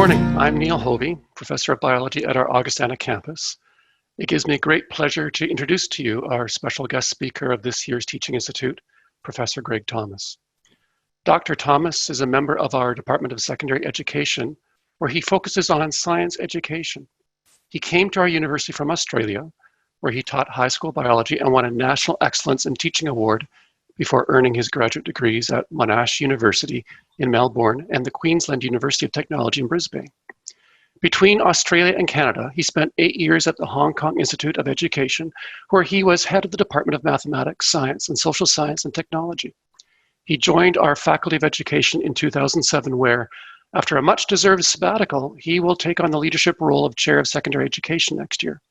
morning. I'm Neil Hovey, Professor of Biology at our Augustana campus. It gives me great pleasure to introduce to you our special guest speaker of this year's Teaching Institute, Professor Greg Thomas. Dr. Thomas is a member of our Department of Secondary Education, where he focuses on science education. He came to our university from Australia, where he taught high school biology and won a National Excellence in Teaching Award before earning his graduate degrees at Monash University in Melbourne and the Queensland University of Technology in Brisbane. Between Australia and Canada, he spent 8 years at the Hong Kong Institute of Education, where he was head of the Department of Mathematics, Science, and Social Science and Technology. He joined our Faculty of Education in 2007, where, after a much-deserved sabbatical, he will take on the leadership role of Chair of Secondary Education next year.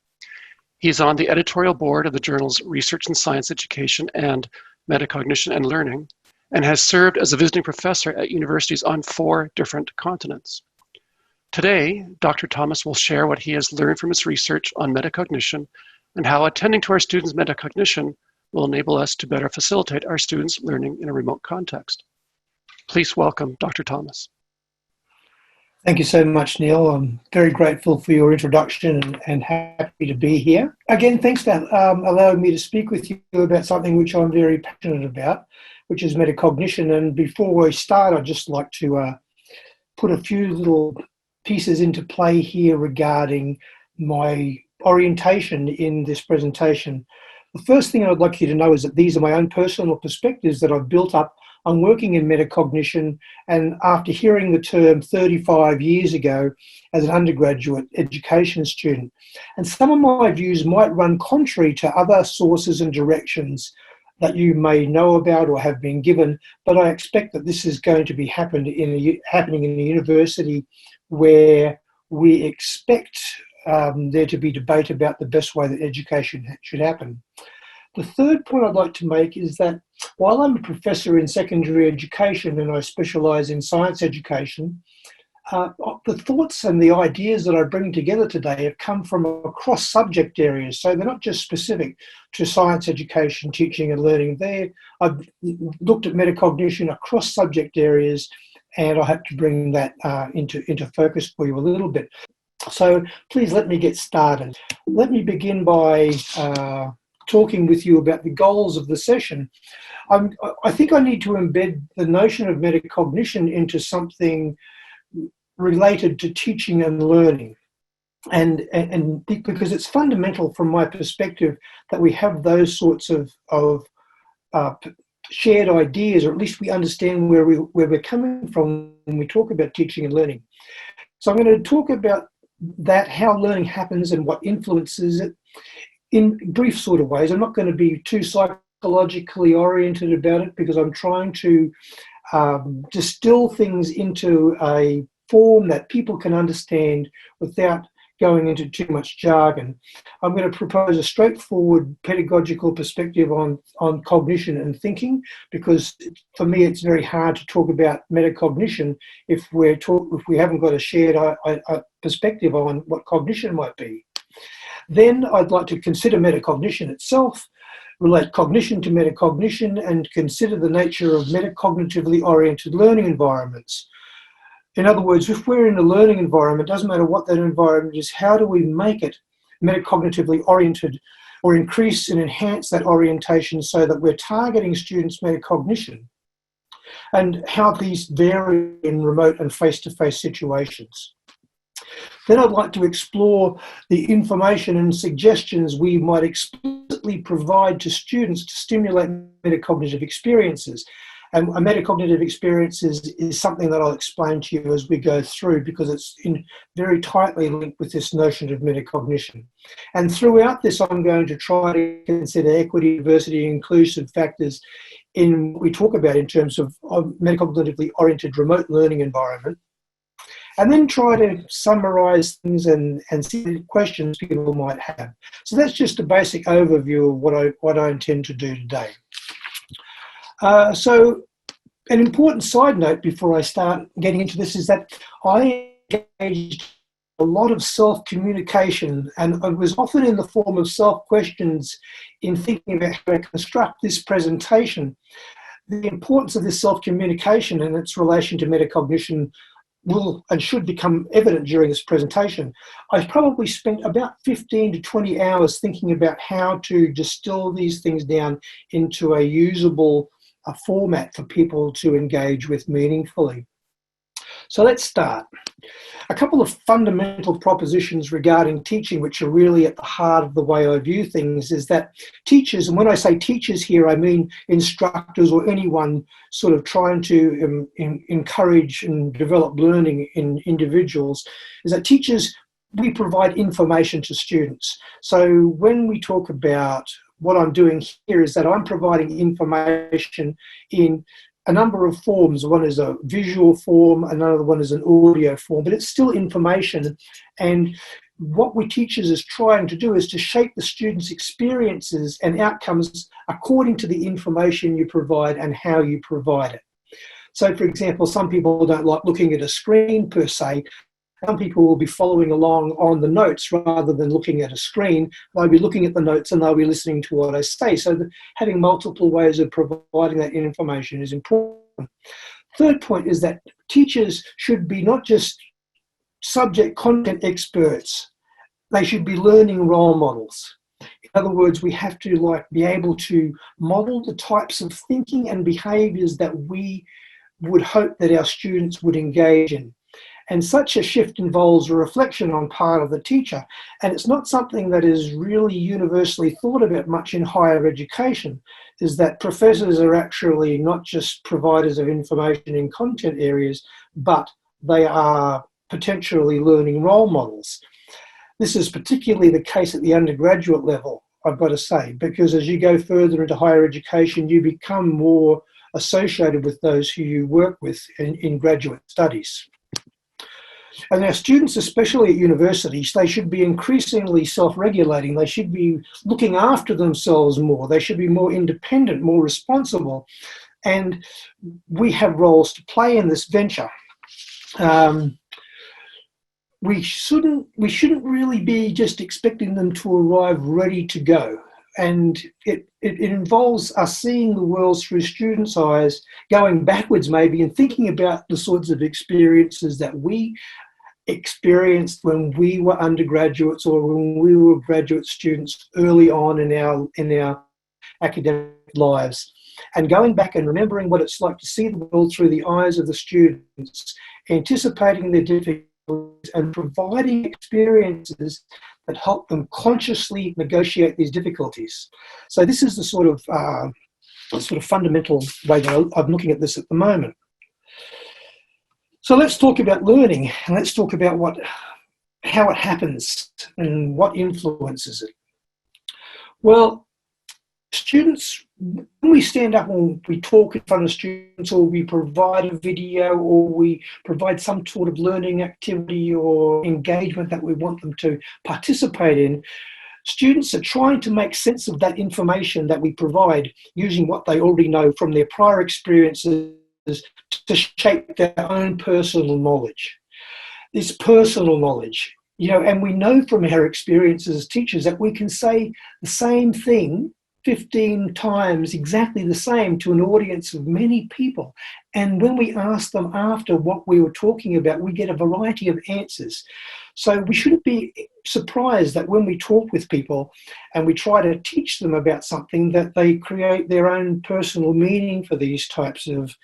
He is on the editorial board of the journals Research and Science Education and Metacognition and Learning, and has served as a visiting professor at universities on 4 different continents. Today, Dr. Thomas will share what he has learned from his research on metacognition and how attending to our students' metacognition will enable us to better facilitate our students' learning in a remote context. Please welcome Dr. Thomas. Thank you so much, Neil. I'm very grateful for your introduction and happy to be here. Again, thanks for allowing me to speak with you about something which I'm very passionate about, which is metacognition. And before we start, I'd just like to put a few little pieces into play here regarding my orientation in this presentation. The first thing I'd like you to know is that these are my own personal perspectives that I've built up on working in metacognition, and after hearing the term 35 years ago as an undergraduate education student. And some of my views might run contrary to other sources and directions that you may know about or have been given, but I expect that this is going to be happening in a university where we expect there to be debate about the best way that education should happen. The third point I'd like to make is that while I'm a professor in secondary education and I specialise in science education, the thoughts and the ideas that I bring together today have come from across subject areas. So they're not just specific to science education, teaching and learning. I've looked at metacognition across subject areas, and I hope to bring that into focus for you a little bit. So please let me get started. Let me begin by talking with you about the goals of the session. I think I need to embed the notion of metacognition into something related to teaching and learning. And because it's fundamental from my perspective that we have those sorts of shared ideas, or at least we understand where we're coming from when we talk about teaching and learning. So I'm going to talk about that, how learning happens and what influences it, in brief sort of ways. I'm not going to be too psychologically oriented about it because I'm trying to distill things into a form that people can understand without going into too much jargon. I'm going to propose a straightforward pedagogical perspective on cognition and thinking, because for me it's very hard to talk about metacognition if we haven't got a shared perspective on what cognition might be. Then I'd like to consider metacognition itself, relate cognition to metacognition, and consider the nature of metacognitively oriented learning environments. In other words, if we're in a learning environment, doesn't matter what that environment is, how do we make it metacognitively oriented or increase and enhance that orientation so that we're targeting students' metacognition, and how these vary in remote and face-to-face situations. Then I'd like to explore the information and suggestions we might explicitly provide to students to stimulate metacognitive experiences. And a metacognitive experience is something that I'll explain to you as we go through, because it's very tightly linked with this notion of metacognition. And throughout this, I'm going to try to consider equity, diversity, and inclusive factors in what we talk about in terms of metacognitively oriented remote learning environment. And then try to summarise things and see questions people might have. So that's just a basic overview of what I intend to do today. So an important side note before I start getting into this is that I engaged a lot of self-communication, and it was often in the form of self-questions in thinking about how to construct this presentation. The importance of this self-communication and its relation to metacognition will and should become evident during this presentation, I've probably spent about 15 to 20 hours thinking about how to distill these things down into a usable format for people to engage with meaningfully. So let's start. A couple of fundamental propositions regarding teaching, which are really at the heart of the way I view things, is that teachers, and when I say teachers here, I mean instructors or anyone sort of trying to encourage and develop learning in individuals, is that teachers, we provide information to students. So when we talk about what I'm doing here is that I'm providing information in a number of forms. One is a visual form, another one is an audio form, but it's still information. And what we teachers is trying to do is to shape the students' experiences and outcomes according to the information you provide and how you provide it. So, for example, some people don't like looking at a screen per se. Some people will be following along on the notes rather than looking at a screen. They'll be looking at the notes and they'll be listening to what I say. So having multiple ways of providing that information is important. Third point is that teachers should be not just subject content experts. They should be learning role models. In other words, we have to be able to model the types of thinking and behaviours that we would hope that our students would engage in. And such a shift involves a reflection on part of the teacher. And it's not something that is really universally thought about much in higher education, is that professors are actually not just providers of information in content areas, but they are potentially learning role models. This is particularly the case at the undergraduate level, I've got to say, because as you go further into higher education, you become more associated with those who you work with in graduate studies. And our students, especially at universities, they should be increasingly self-regulating. They should be looking after themselves more. They should be more independent, more responsible. And we have roles to play in this venture. We shouldn't really be just expecting them to arrive ready to go. And it involves us seeing the world through students' eyes, going backwards maybe, and thinking about the sorts of experiences that we experienced when we were undergraduates or when we were graduate students early on in our academic lives. And going back and remembering what it's like to see the world through the eyes of the students, anticipating their difficulties and providing experiences that help them consciously negotiate these difficulties. So this is the sort of fundamental way that I'm looking at this at the moment. So let's talk about learning, and let's talk about how it happens and what influences it. Well, students, when we stand up and we talk in front of students, or we provide a video, or we provide some sort of learning activity or engagement that we want them to participate in, students are trying to make sense of that information that we provide using what they already know from their prior experiences to shape their own personal knowledge. This personal knowledge, and we know from our experiences as teachers that we can say the same thing 15 times exactly the same to an audience of many people. And when we ask them after what we were talking about, we get a variety of answers. So we shouldn't be surprised that when we talk with people and we try to teach them about something, that they create their own personal meaning for these types of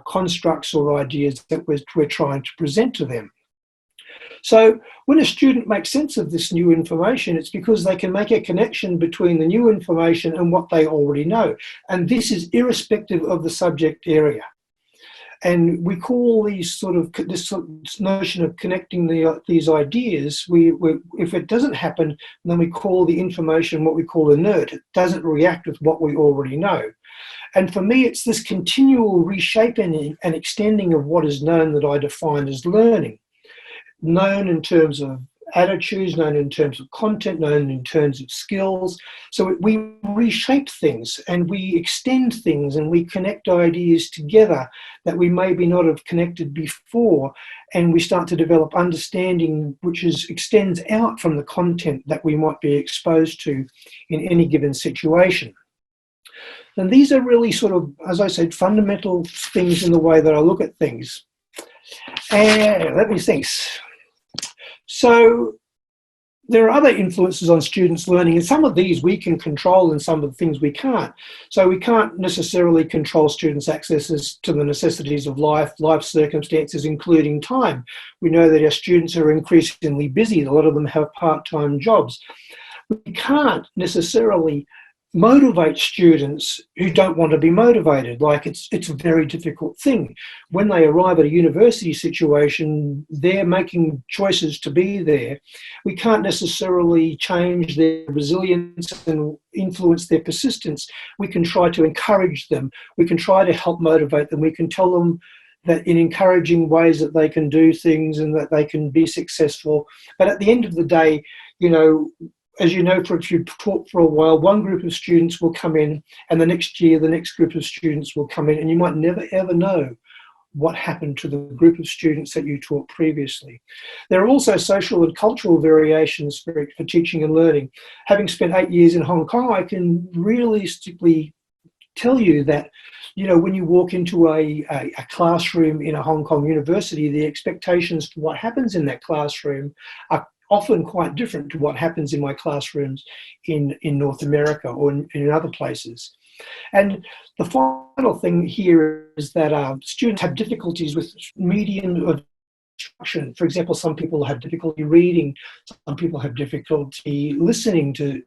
constructs or ideas that we're trying to present to them. So when a student makes sense of this new information, it's because they can make a connection between the new information and what they already know. And this is irrespective of the subject area. And we call this notion of connecting these ideas, if it doesn't happen, then we call the information what we call inert. It doesn't react with what we already know. And for me, it's this continual reshaping and extending of what is known that I define as learning. Known in terms of attitudes, known in terms of content, known in terms of skills. So we reshape things and we extend things and we connect ideas together that we maybe not have connected before, and we start to develop understanding which extends out from the content that we might be exposed to in any given situation. And these are really sort of, as I said, fundamental things in the way that I look at things. And let me think. So there are other influences on students' learning, and some of these we can control and some of the things we can't. So we can't necessarily control students' accesses to the necessities of life circumstances, including time. We know that our students are increasingly busy. A lot of them have part-time jobs. We can't necessarily motivate students who don't want to be motivated. Like it's a very difficult thing. When they arrive at a university situation, they're making choices to be there. We can't necessarily change their resilience and influence their persistence. We can try to encourage them. We can try to help motivate them. We can tell them that in encouraging ways that they can do things and that they can be successful. But at the end of the day, you know, as you know, if you've taught for a while, one group of students will come in and the next year, the next group of students will come in, and you might never ever know what happened to the group of students that you taught previously. There are also social and cultural variations for teaching and learning. Having spent 8 years in Hong Kong, I can realistically tell you that, you know, when you walk into a classroom in a Hong Kong university, the expectations for what happens in that classroom are often quite different to what happens in my classrooms in North America or in other places. And the final thing here is that students have difficulties with medium of instruction. For example, some people have difficulty reading, some people have difficulty listening to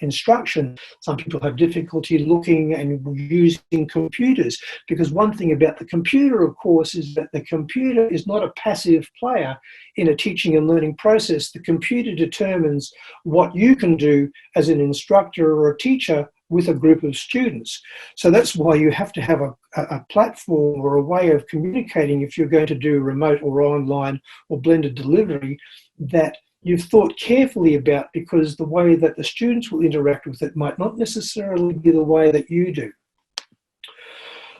instruction, some people have difficulty looking and using computers, because one thing about the computer, of course, is that the computer is not a passive player in a teaching and learning process. The computer determines what you can do as an instructor or a teacher with a group of students. So that's why you have to have a platform or a way of communicating if you're going to do remote or online or blended delivery that you've thought carefully about, because the way that the students will interact with it might not necessarily be the way that you do.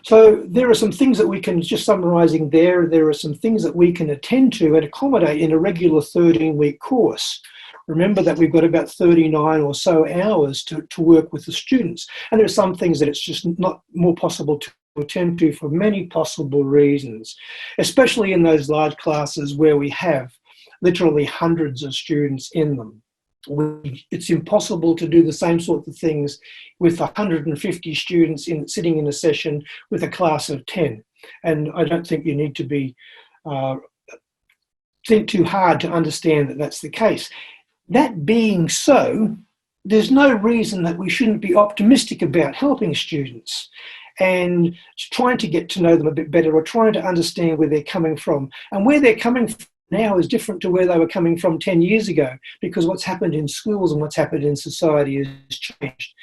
So there are some things that we can, just summarising there are some things that we can attend to and accommodate in a regular 13-week course. Remember that we've got about 39 or so hours to work with the students. And there are some things that it's just not more possible to attend to for many possible reasons, especially in those large classes where we have literally hundreds of students in them. It's impossible to do the same sort of things with 150 students sitting in a session with a class of 10. And I don't think you need to be think too hard to understand that that's the case. That being so, there's no reason that we shouldn't be optimistic about helping students and trying to get to know them a bit better, or trying to understand where they're coming from. And where they're coming from now is different to where they were coming from 10 years ago, because what's happened in schools and what's happened in society has changed.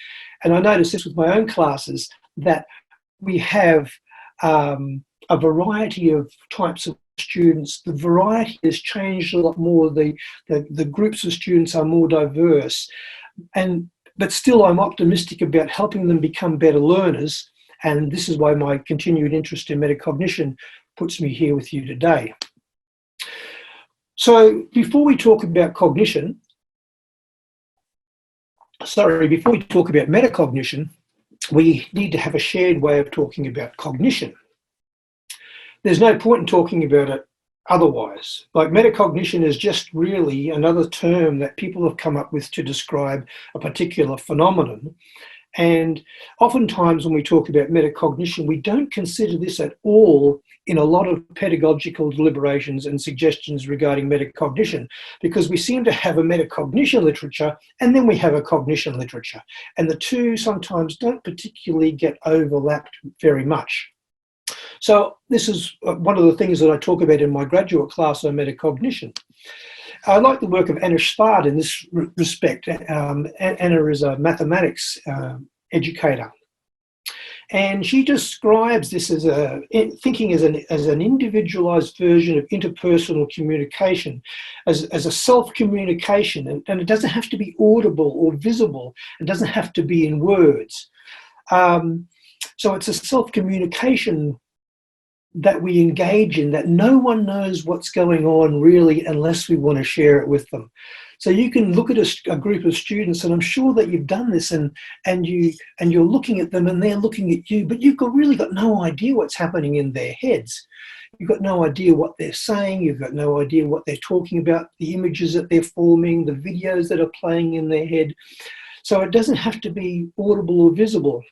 And I noticed this with my own classes, that we have a variety of types of students. The variety has changed a lot more. The groups of students are more diverse, but still I'm optimistic about helping them become better learners, and this is why my continued interest in metacognition puts me here with you today. So before we talk about metacognition, we need to have a shared way of talking about cognition. There's no point in talking about it otherwise. Like, metacognition is just really another term that people have come up with to describe a particular phenomenon. And oftentimes when we talk about metacognition, we don't consider this at all in a lot of pedagogical deliberations and suggestions regarding metacognition, because we seem to have a metacognition literature and then we have a cognition literature. And the two sometimes don't particularly get overlapped very much. So this is one of the things that I talk about in my graduate class on metacognition. I like the work of Anna Schwad in this respect. Anna is a mathematics educator, and she describes this as thinking as an individualized version of interpersonal communication, as a self-communication, and it doesn't have to be audible or visible. It doesn't have to be in words. So it's a self-communication that we engage in, that no one knows what's going on really unless we want to share it with them. So you can look at a group of students, and I'm sure that you've done this, and you're looking at them and they're looking at you, but you've really got no idea what's happening in their heads. You've got no idea what they're saying. You've got no idea what they're talking about, the images that they're forming, the videos that are playing in their head. So it doesn't have to be audible or visible.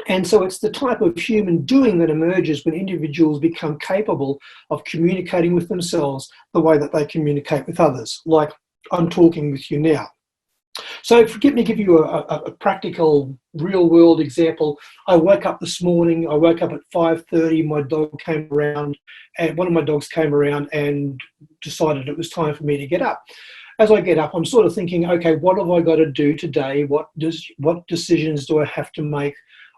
And so it's the type of human doing that emerges when individuals become capable of communicating with themselves the way that they communicate with others, like I'm talking with you now. So let me give you a practical, real-world example. I woke up this morning. I woke up at 5:30. My dog came around, and one of my dogs came around and decided it was time for me to get up. As I get up, I'm sort of thinking, okay, what have I got to do today? What decisions do I have to make?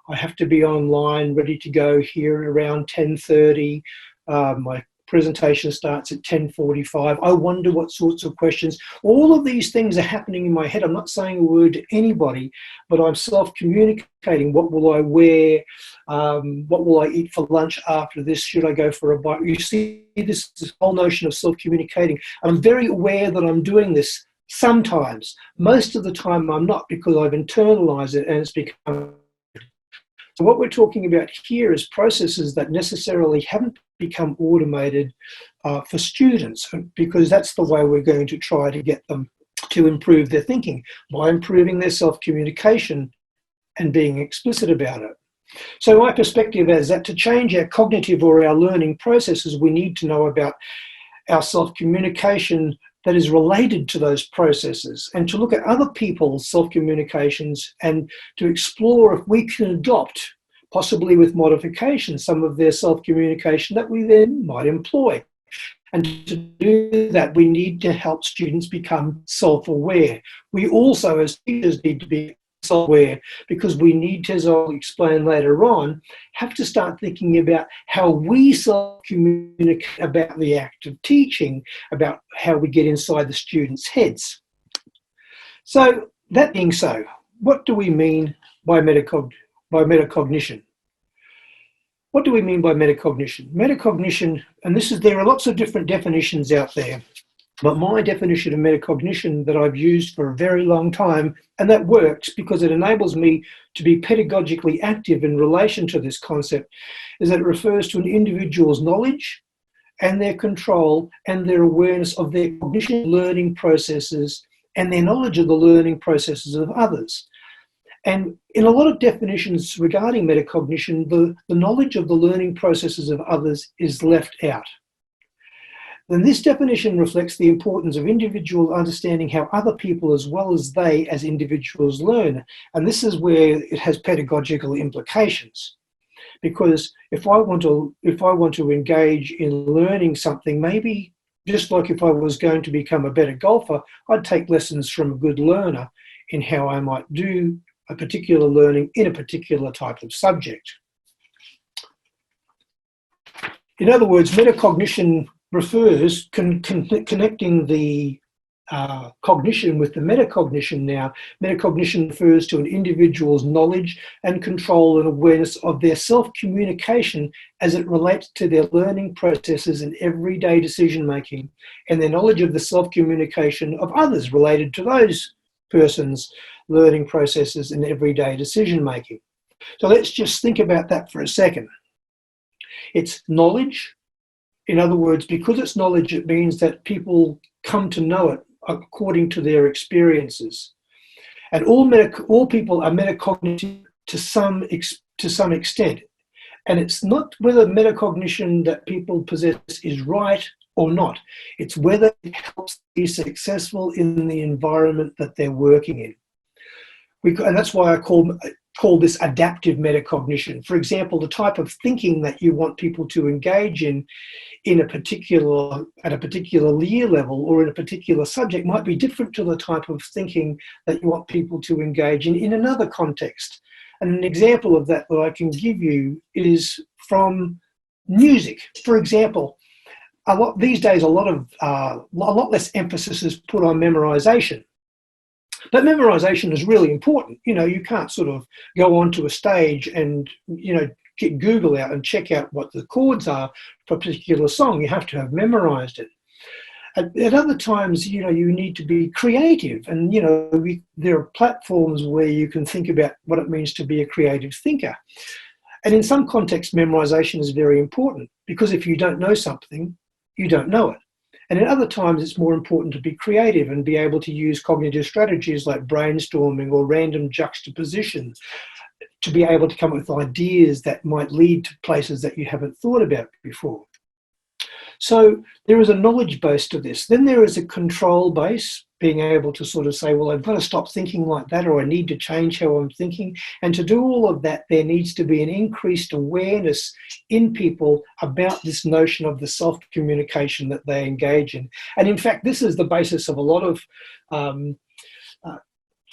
I have to be online, ready to go here around 10:30. My presentation starts at 10:45. I wonder what sorts of questions. All of these things are happening in my head. I'm not saying a word to anybody, but I'm self-communicating. What will I wear? What will I eat for lunch after this? Should I go for a bike? You see this whole notion of self-communicating. I'm very aware that I'm doing this sometimes. Most of the time I'm not, because I've internalized it and it's become. So what we're talking about here is processes that necessarily haven't become automated for students, because that's the way we're going to try to get them to improve their thinking, by improving their self-communication and being explicit about it. So my perspective is that to change our cognitive or our learning processes, we need to know about our self-communication that is related to those processes, and to look at other people's self-communications and to explore if we can adopt, possibly with modifications, some of their self-communication that we then might employ. And to do that, we need to help students become self-aware. We also, as teachers, need to be self-aware, because we need to, as I'll explain later on, have to start thinking about how we self-communicate about the act of teaching, about how we get inside the students' heads. So that being so, what do we mean by metacognition? What do we mean by metacognition? Metacognition, and there are lots of different definitions out there, but my definition of metacognition that I've used for a very long time, and that works because it enables me to be pedagogically active in relation to this concept, is that it refers to an individual's knowledge and their control and their awareness of their cognition learning processes and their knowledge of the learning processes of others. And in a lot of definitions regarding metacognition, the knowledge of the learning processes of others is left out. Then this definition reflects the importance of individual understanding how other people as well as they as individuals learn. And this is where it has pedagogical implications. Because if I want to engage in learning something, maybe just like if I was going to become a better golfer, I'd take lessons from a good learner in how I might do a particular learning in a particular type of subject. In other words, metacognition refers connecting the cognition with the metacognition now. Metacognition refers to an individual's knowledge and control and awareness of their self-communication as it relates to their learning processes and everyday decision-making, and their knowledge of the self-communication of others related to those persons' learning processes and everyday decision-making. So let's just think about that for a second. It's knowledge. In other words, because it's knowledge, it means that people come to know it according to their experiences. And all people are metacognitive to some extent. And it's not whether metacognition that people possess is right or not. It's whether it helps be successful in the environment that they're working in. And that's why I call this adaptive metacognition. For example, the type of thinking that you want people to engage in at a particular year level or in a particular subject might be different to the type of thinking that you want people to engage in another context. And an example of that I can give you is from music. For example, these days a lot less emphasis is put on memorization. But memorization is really important. You can't sort of go onto a stage and, get Google out and check out what the chords are for a particular song. You have to have memorized it. At other times, you need to be creative. And, there are platforms where you can think about what it means to be a creative thinker. And in some contexts, memorization is very important because if you don't know something, you don't know it. And in other times, it's more important to be creative and be able to use cognitive strategies like brainstorming or random juxtaposition to be able to come up with ideas that might lead to places that you haven't thought about before. So there is a knowledge base to this. Then there is a control base, being able to sort of say, well, I've got to stop thinking like that, or I need to change how I'm thinking. And to do all of that, there needs to be an increased awareness in people about this notion of the self-communication that they engage in. And in fact, this is the basis of a lot of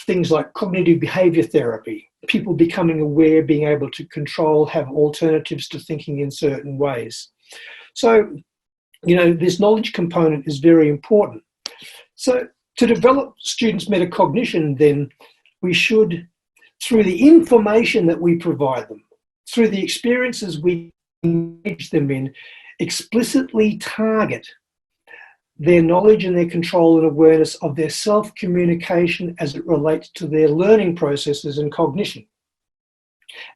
things like cognitive behavior therapy, people becoming aware, being able to control, have alternatives to thinking in certain ways. So, you know, this knowledge component is very important. So to develop students' metacognition, then we should, through the information that we provide them, through the experiences we engage them in, explicitly target their knowledge and their control and awareness of their self-communication as it relates to their learning processes and cognition,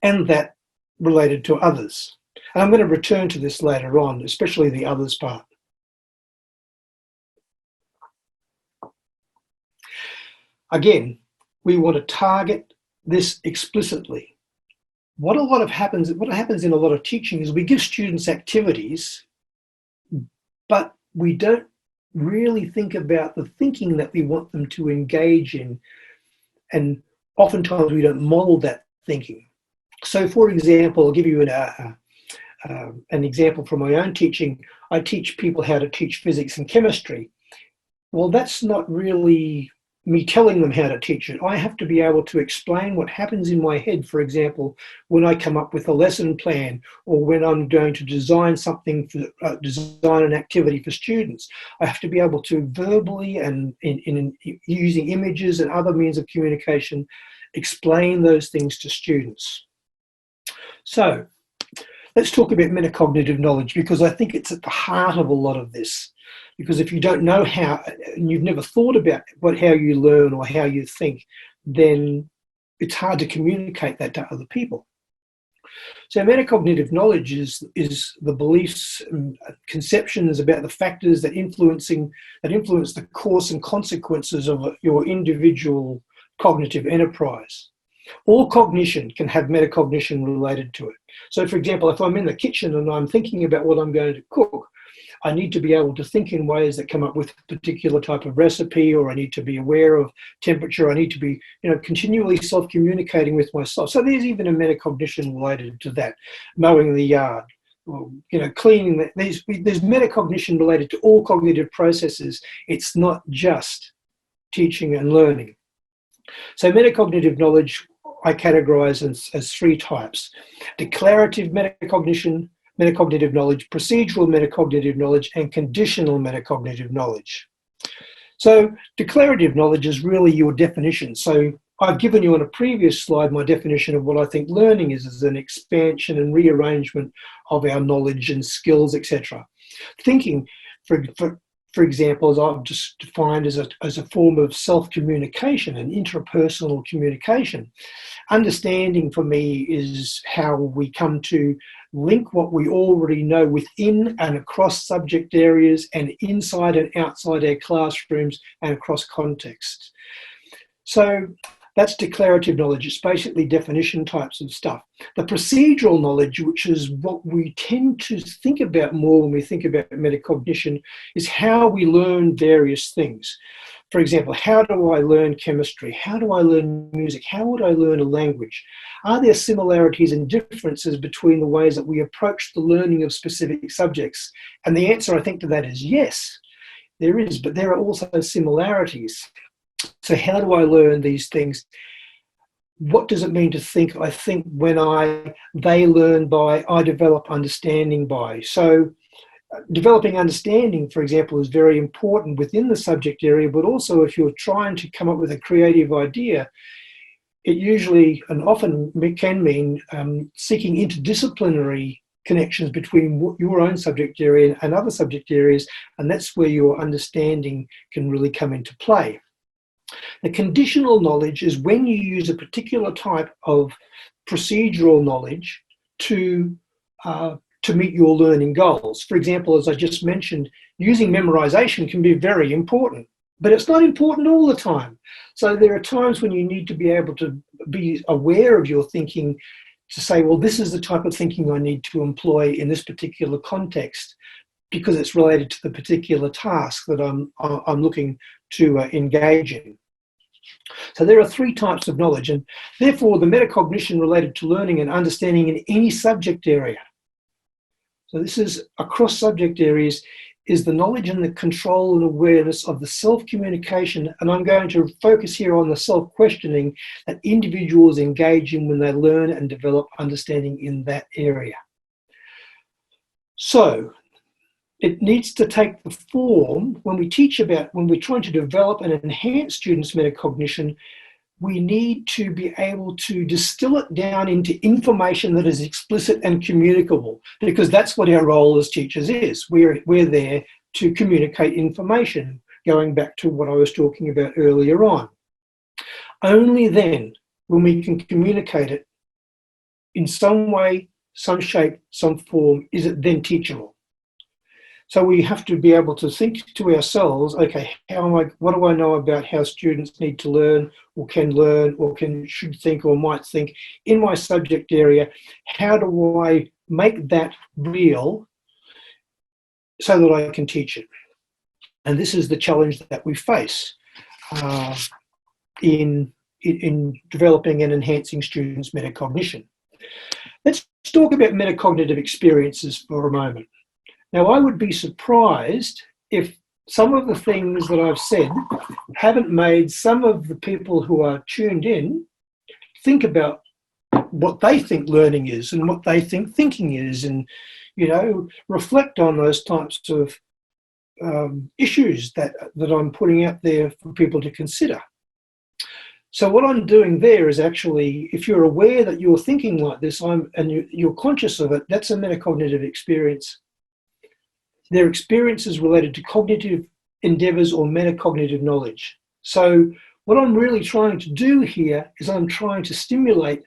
and that related to others. And I'm going to return to this later on, especially the others part. Again, we want to target this explicitly. What happens in a lot of teaching is we give students activities, but we don't really think about the thinking that we want them to engage in. And oftentimes we don't model that thinking. So for example, I'll give you an example from my own teaching. I teach people how to teach physics and chemistry. Well, that's not really me telling them how to teach it. I have to be able to explain what happens in my head, for example, when I come up with a lesson plan or when I'm going to design something, design an activity for students. I have to be able to verbally and in using images and other means of communication, explain those things to students. So let's talk about metacognitive knowledge, because I think it's at the heart of a lot of this. Because if you don't know how, and you've never thought about how you learn or how you think, then it's hard to communicate that to other people. So metacognitive knowledge is the beliefs and conceptions about the factors that influence the course and consequences of your individual cognitive enterprise. All cognition can have metacognition related to it. So for example, if I'm in the kitchen and I'm thinking about what I'm going to cook, I need to be able to think in ways that come up with a particular type of recipe, or I need to be aware of temperature. I need to be, continually self-communicating with myself. So there's even a metacognition related to that. Mowing the yard, or, cleaning. There's metacognition related to all cognitive processes. It's not just teaching and learning. So metacognitive knowledge I categorize as three types: declarative metacognition, metacognitive knowledge, procedural metacognitive knowledge, and conditional metacognitive knowledge. So declarative knowledge is really your definition. So I've given you on a previous slide my definition of what I think learning is as an expansion and rearrangement of our knowledge and skills, etc. Thinking, for example, as I've just defined as a form of self-communication and interpersonal communication. Understanding for me is how we come to link what we already know within and across subject areas and inside and outside our classrooms and across contexts. So that's declarative knowledge. It's basically definition types of stuff. The procedural knowledge, which is what we tend to think about more when we think about metacognition, is how we learn various things. For example, how do I learn chemistry? How do I learn music? How would I learn a language? Are there similarities and differences between the ways that we approach the learning of specific subjects? And the answer, I think, to that is yes, there is, but there are also similarities. So how do I learn these things? What does it mean to think? I think when they learn by, I develop understanding by. So developing understanding, for example, is very important within the subject area, but also if you're trying to come up with a creative idea, it usually and often can mean seeking interdisciplinary connections between your own subject area and other subject areas, and that's where your understanding can really come into play. The conditional knowledge is when you use a particular type of procedural knowledge to meet your learning goals. For example, as I just mentioned, using memorization can be very important, but it's not important all the time. So there are times when you need to be able to be aware of your thinking to say, well, this is the type of thinking I need to employ in this particular context because it's related to the particular task that I'm looking to engage in. So there are three types of knowledge, and therefore the metacognition related to learning and understanding in any subject area. So this is across subject areas, is the knowledge and the control and awareness of the self-communication, and I'm going to focus here on the self-questioning that individuals engage in when they learn and develop understanding in that area. So it needs to take the form when we're trying to develop and enhance students' metacognition, we need to be able to distill it down into information that is explicit and communicable, because that's what our role as teachers is. We're there to communicate information, going back to what I was talking about earlier on. Only then, when we can communicate it in some way, some shape, some form, is it then teachable. So we have to be able to think to ourselves, okay, what do I know about how students need to learn or should think or might think in my subject area? How do I make that real so that I can teach it? And this is the challenge that we face in developing and enhancing students' metacognition. Let's talk about metacognitive experiences for a moment. Now, I would be surprised if some of the things that I've said haven't made some of the people who are tuned in think about what they think learning is and what they think thinking is, and, reflect on those types of issues that I'm putting out there for people to consider. So what I'm doing there is actually, if you're aware that you're thinking like this and you're conscious of it, that's a metacognitive experience. Their experiences related to cognitive endeavors or metacognitive knowledge. So what I'm really trying to do here is I'm trying to stimulate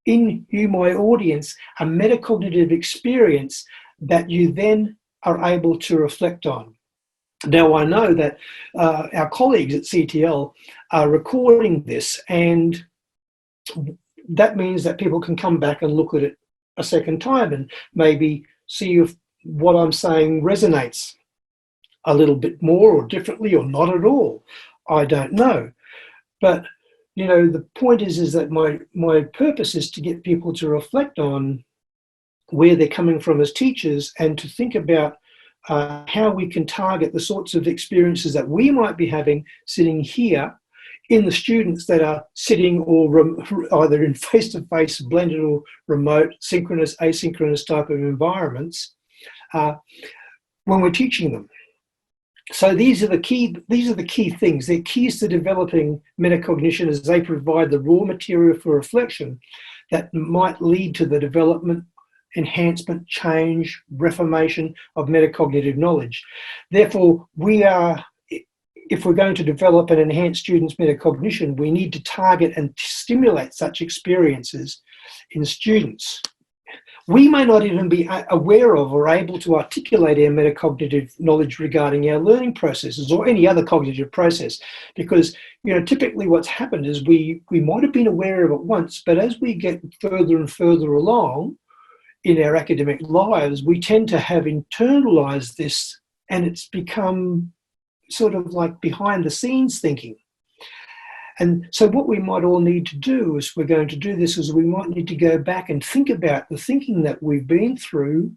in you, my audience, a metacognitive experience that you then are able to reflect on. Now, I know that our colleagues at CTL are recording this, and that means that people can come back and look at it a second time and maybe see if what I'm saying resonates a little bit more or differently or not at all. I don't know. But, the point is that my purpose is to get people to reflect on where they're coming from as teachers and to think about how we can target the sorts of experiences that we might be having sitting here in the students that are sitting or either in face-to-face, blended or remote, synchronous, asynchronous type of environments when we're teaching them. So these are the key things. They're keys to developing metacognition, as they provide the raw material for reflection that might lead to the development, enhancement, change, reformation of metacognitive knowledge. Therefore, if we're going to develop and enhance students' metacognition, we need to target and stimulate such experiences in students. We may not even be aware of or able to articulate our metacognitive knowledge regarding our learning processes or any other cognitive process, because typically what's happened is we might have been aware of it once, but as we get further and further along in our academic lives, we tend to have internalized this, and it's become sort of like behind the scenes thinking. And so what we might all need to do, as we're going to do this, is we might need to go back and think about the thinking that we've been through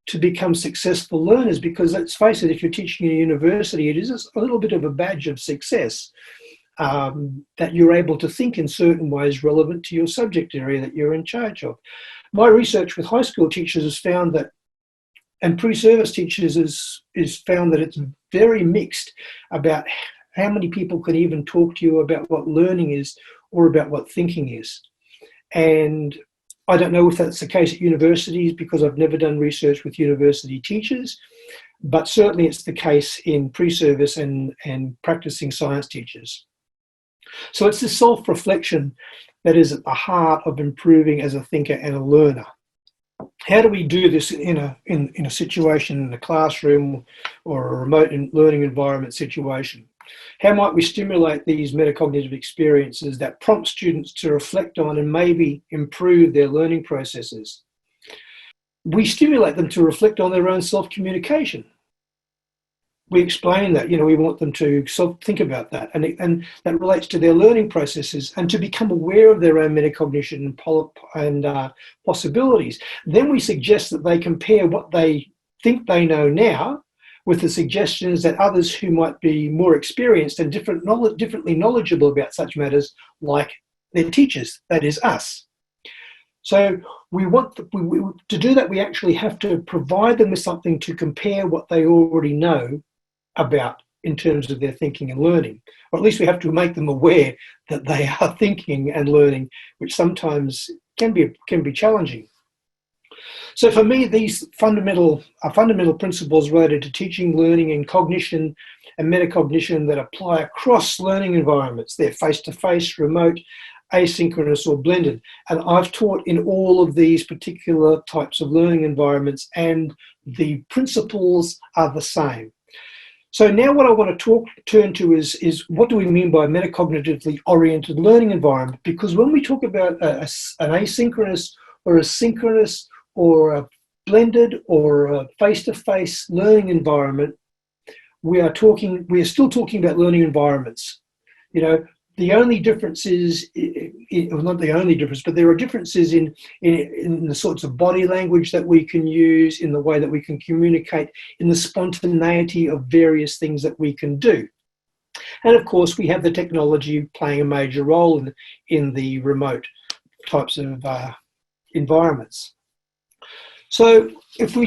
to become successful learners, because let's face it, if you're teaching in a university, it is a little bit of a badge of success that you're able to think in certain ways relevant to your subject area that you're in charge of. My research with high school teachers has found that, and pre-service teachers is found that it's very mixed about how many people can even talk to you about what learning is or about what thinking is. And I don't know if that's the case at universities, because I've never done research with university teachers, but certainly it's the case in pre-service and practicing science teachers. So it's this self-reflection that is at the heart of improving as a thinker and a learner. how do we do this in a situation in a classroom or a remote learning environment situation? How might we stimulate these metacognitive experiences that prompt students to reflect on and maybe improve their learning processes? We stimulate them to reflect on their own self-communication. We explain that, we want them to think about that, and that relates to their learning processes and to become aware of their own metacognition and possibilities. Then we suggest that they compare what they think they know now with the suggestions that others who might be more experienced and differently knowledgeable about such matters, like their teachers, that is us. So we want to do that. We actually have to provide them with something to compare what they already know about in terms of their thinking and learning, or at least we have to make them aware that they are thinking and learning, which sometimes can be challenging. So for me, these fundamental principles related to teaching, learning, and cognition and metacognition that apply across learning environments. They're face-to-face, remote, asynchronous, or blended. And I've taught in all of these particular types of learning environments, and the principles are the same. So now what I want to turn to is what do we mean by metacognitively oriented learning environment? Because when we talk about an asynchronous or a synchronous or a blended or a face-to-face learning environment, we are still talking about learning environments. The only difference is, well, not the only difference, but there are differences in the sorts of body language that we can use, in the way that we can communicate, in the spontaneity of various things that we can do. And of course, we have the technology playing a major role in the remote types of environments. So if I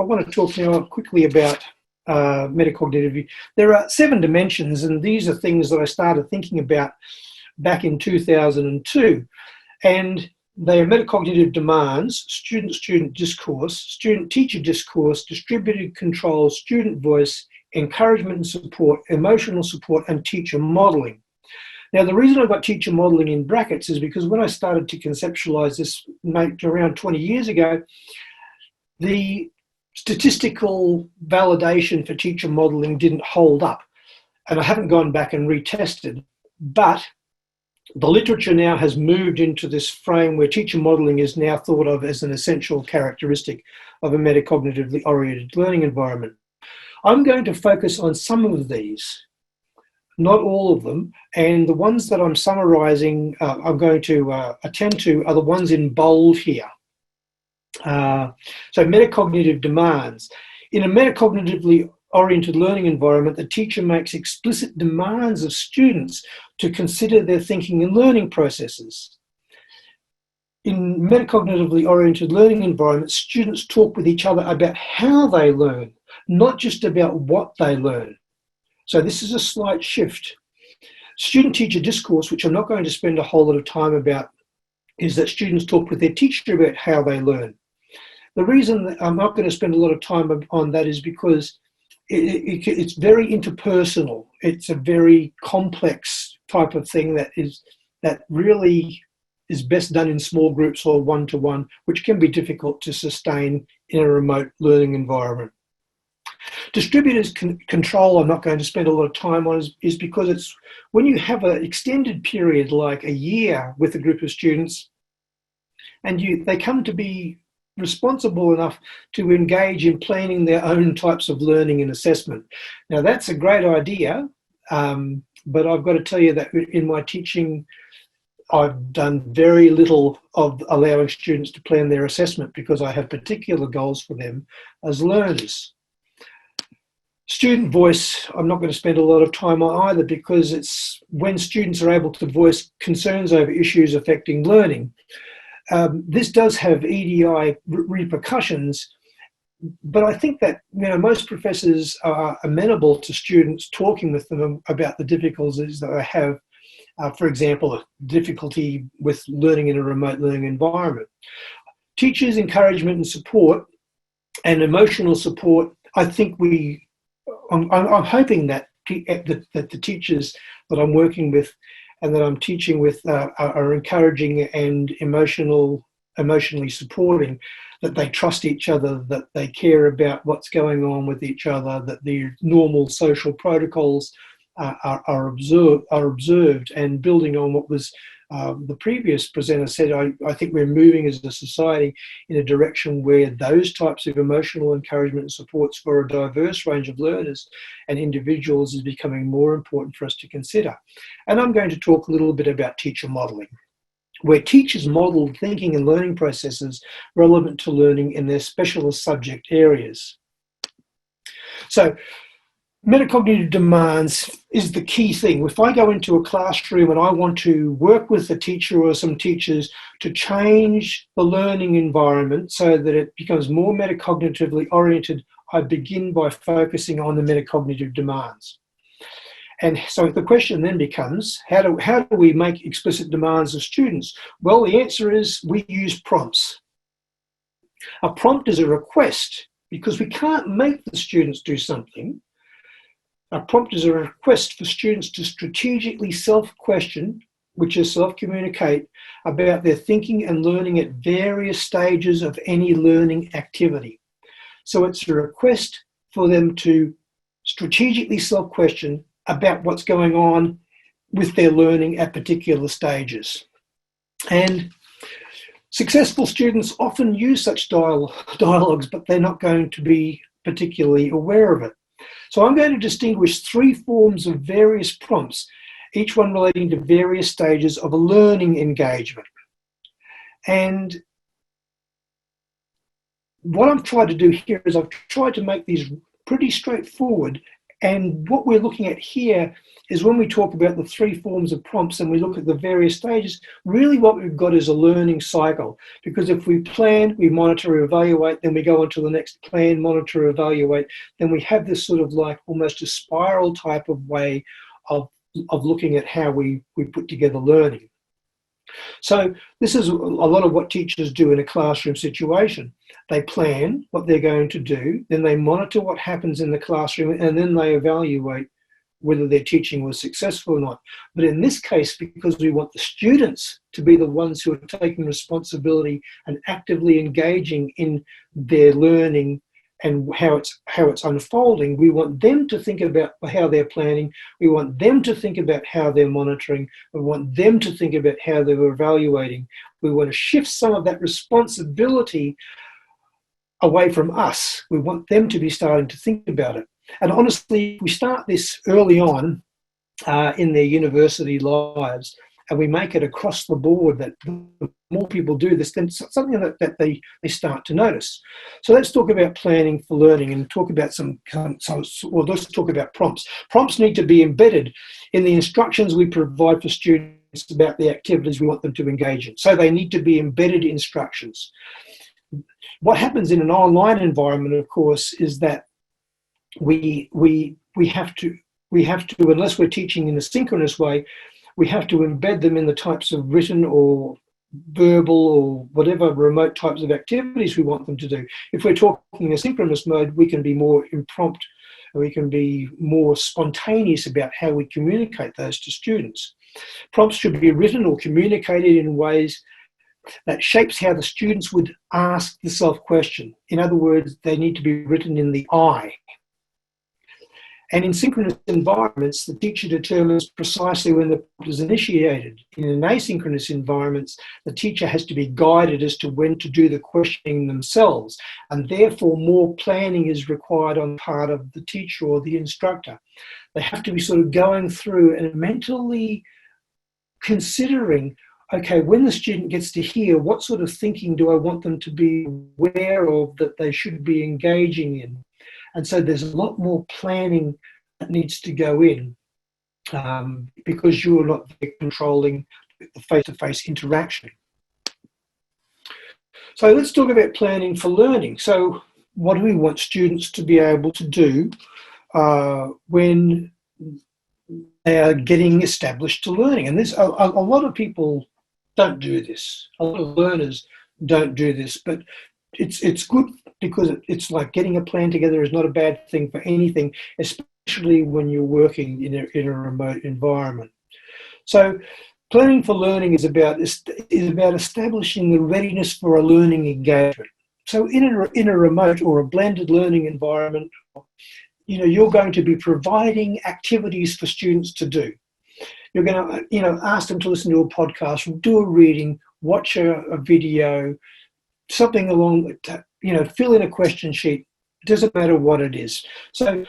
want to talk now quickly about metacognitive, there are 7 dimensions, and these are things that I started thinking about back in 2002. And they are metacognitive demands: student-student discourse, student-teacher discourse, distributed control, student voice, encouragement and support, emotional support, and teacher modeling. Now, the reason I've got teacher modeling in brackets is because when I started to conceptualize this around 20 years ago, the statistical validation for teacher modeling didn't hold up, and I haven't gone back and retested, but the literature now has moved into this frame where teacher modeling is now thought of as an essential characteristic of a metacognitively oriented learning environment. I'm going to focus on some of these, not all of them, and the ones that I'm summarizing, I'm going to attend to, are the ones in bold here. So metacognitive demands. In a metacognitively oriented learning environment, the teacher makes explicit demands of students to consider their thinking and learning processes. In metacognitively oriented learning environments, students talk with each other about how they learn, not just about what they learn. So this is a slight shift. Student-teacher discourse, which I'm not going to spend a whole lot of time about, is that students talk with their teacher about how they learn. The reason that I'm not going to spend a lot of time on that is because it's very interpersonal. It's a very complex type of thing that really is best done in small groups or one-to-one, which can be difficult to sustain in a remote learning environment. Distributed control, I'm not going to spend a lot of time on, is because it's when you have an extended period like a year with a group of students, and they come to be responsible enough to engage in planning their own types of learning and assessment. Now, that's a great idea, but I've got to tell you that in my teaching, I've done very little of allowing students to plan their assessment because I have particular goals for them as learners. Student voice, I'm not going to spend a lot of time on either, because it's when students are able to voice concerns over issues affecting learning. This does have EDI repercussions, but I think that most professors are amenable to students talking with them about the difficulties that they have. For example, a difficulty with learning in a remote learning environment. Teachers' encouragement and support and emotional support, I think I'm hoping that the teachers that I'm working with and that I'm teaching with are encouraging and emotional emotionally supporting, that they trust each other, that they care about what's going on with each other, that the normal social protocols are observed. And building on what was the previous presenter said, I think we're moving as a society in a direction where those types of emotional encouragement and supports for a diverse range of learners and individuals is becoming more important for us to consider. And I'm going to talk a little bit about teacher modelling, where teachers model thinking and learning processes relevant to learning in their specialist subject areas. So metacognitive demands is the key thing. If I go into a classroom and I want to work with a teacher or some teachers to change the learning environment so that it becomes more metacognitively oriented, I begin by focusing on the metacognitive demands. And so the question then becomes, how do we make explicit demands of students? Well, the answer is we use prompts. A prompt is a request because we can't make the students do something. A prompt is a request for students to strategically self-question, which is self-communicate, about their thinking and learning at various stages of any learning activity. So it's a request for them to strategically self-question about what's going on with their learning at particular stages. And successful students often use such dialogues, but they're not going to be particularly aware of it. So I'm going to distinguish three forms of various prompts, each one relating to various stages of a learning engagement. And what I've tried to do here is I've tried to make these pretty straightforward. And what we're looking at here is when we talk about the three forms of prompts and we look at the various stages, really what we've got is a learning cycle. Because if we plan, we monitor, evaluate, then we go on to the next plan, monitor, evaluate, then we have this sort of like almost a spiral type of way of looking at how we put together learning. So this is a lot of what teachers do in a classroom situation. They plan what they're going to do, then they monitor what happens in the classroom, and then they evaluate whether their teaching was successful or not. But in this case, because we want the students to be the ones who are taking responsibility and actively engaging in their learning and how it's unfolding, we want them to think about how they're planning, we want them to think about how they're monitoring, we want them to think about how they're evaluating. We want to shift some of that responsibility away from us. We want them to be starting to think about it. And honestly, if we start this early on in their university lives, and we make it across the board that the more people do this, then it's something that they start to notice. So let's talk about planning for learning and talk about let's talk about prompts. Prompts need to be embedded in the instructions we provide for students about the activities we want them to engage in. So they need to be embedded instructions. What happens in an online environment, of course, is that we have to, unless we're teaching in a synchronous way, we have to embed them in the types of written or verbal or whatever remote types of activities we want them to do. If we're talking asynchronous mode, we can be more impromptu, we can be more spontaneous about how we communicate those to students. Prompts should be written or communicated in ways that shapes how the students would ask the self-question. In other words, they need to be written in the I. And in synchronous environments, the teacher determines precisely when the prompt is initiated. In asynchronous environments, the teacher has to be guided as to when to do the questioning themselves, and therefore more planning is required on the part of the teacher or the instructor. They have to be sort of going through and mentally considering, okay, when the student gets to here, what sort of thinking do I want them to be aware of that they should be engaging in? And so there's a lot more planning that needs to go in because you're not controlling the face-to-face interaction. So let's talk about planning for learning. So what do we want students to be able to do when they are getting established to learning? And this, a lot of people don't do this. A lot of learners don't do this, but it's good because it's like getting a plan together is not a bad thing for anything, especially when you're working in a remote environment. So Planning for learning is about establishing the readiness for a learning engagement. So in a remote or a blended learning environment, you're going to be providing activities for students to do. You're going to, ask them to listen to a podcast, do a reading, watch a video, something along, fill in a question sheet. It doesn't matter what it is. So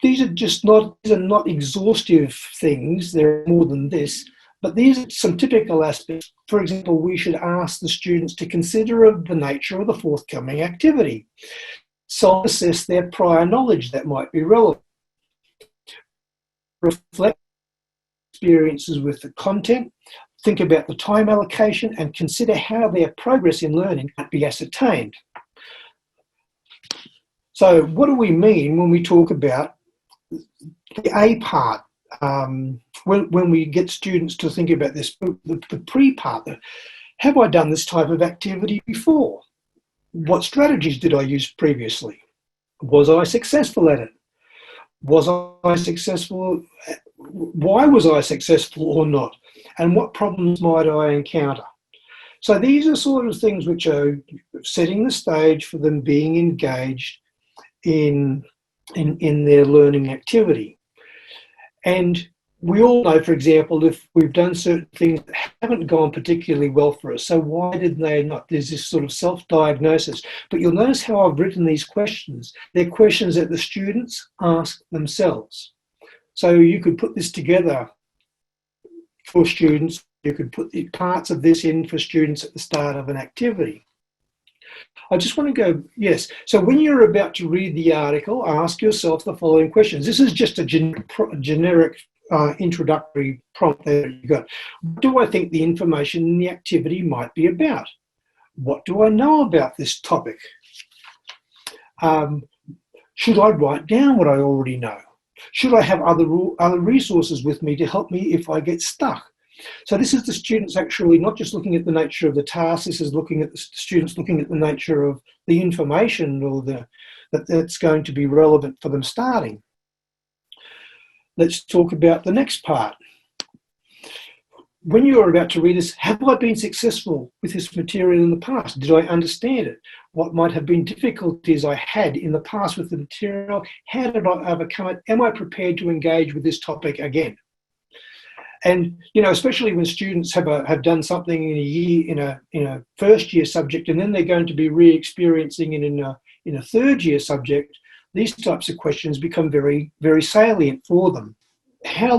these are not exhaustive things. There are more than this, but these are some typical aspects. For example, we should ask the students to consider the nature of the forthcoming activity. Self-assess their prior knowledge that might be relevant. Reflect experiences with the content. Think about the time allocation and consider how their progress in learning might be ascertained. So what do we mean when we talk about the A part? When we get students to think about this, the pre-part, have I done this type of activity before? What strategies did I use previously? Was I successful at it? Was I successful? Why was I successful or not? And what problems might I encounter? So these are sort of things which are setting the stage for them being engaged in their learning activity. And we all know, for example, if we've done certain things that haven't gone particularly well for us, so why did they not? There's this sort of self-diagnosis. But you'll notice how I've written these questions. They're questions that the students ask themselves. So you could put this together for students. You could put the parts of this in for students at the start of an activity. I just want to go, yes. So when you're about to read the article, ask yourself the following questions. This is just a generic introductory prompt that you got. What do I think the information in the activity might be about? What do I know about this topic? Should I write down what I already know? Should I have other resources with me to help me if I get stuck? So this is the students actually not just looking at the nature of the task, this is looking at the students looking at the nature of the information or that's going to be relevant for them starting. Let's talk about the next part. When you're about to read this, have I been successful with this material in the past? Did I understand it? What might have been difficulties I had in the past with the material? How did I overcome it? Am I prepared to engage with this topic again? And especially when students have done something in a year in a first year subject, and then they're going to be re-experiencing it in a third year subject, these types of questions become very, very salient for them. How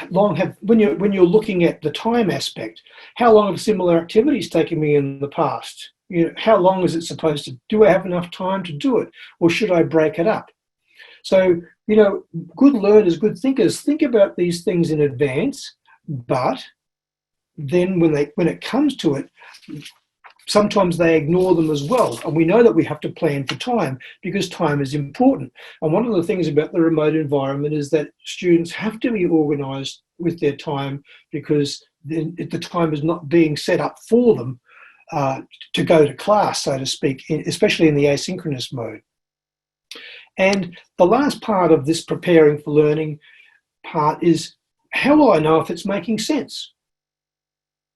long when you're looking at the time aspect, how long have similar activities taken me in the past? How long is it supposed to? Do I have enough time to do it, or should I break it up? So, good learners, good thinkers, think about these things in advance, but then when it comes to it, sometimes they ignore them as well. And we know that we have to plan for time because time is important. And one of the things about the remote environment is that students have to be organised with their time because the time is not being set up for them to go to class, so to speak, especially in the asynchronous mode. And the last part of this preparing for learning part is, how will I know if it's making sense?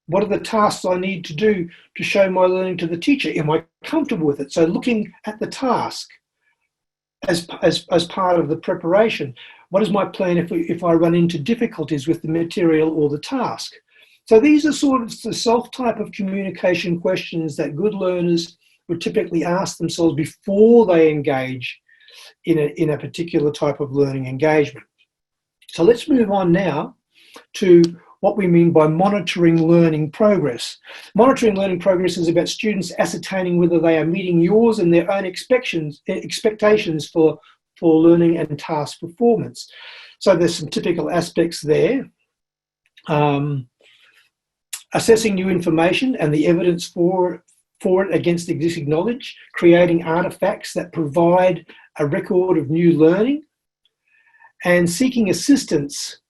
What are the tasks I need to do to show my learning to the teacher? Am I comfortable with it? So looking at the task as part of the preparation. What is my plan if I run into difficulties with the material or the task? So these are sort of the self-type of communication questions that good learners would typically ask themselves before they engage in a particular type of learning engagement. So let's move on now to what we mean by monitoring learning progress. Monitoring learning progress is about students ascertaining whether they are meeting yours and their own expectations for learning and task performance. So there's some typical aspects there. Assessing new information and the evidence for it against existing knowledge, creating artifacts that provide a record of new learning, and seeking assistance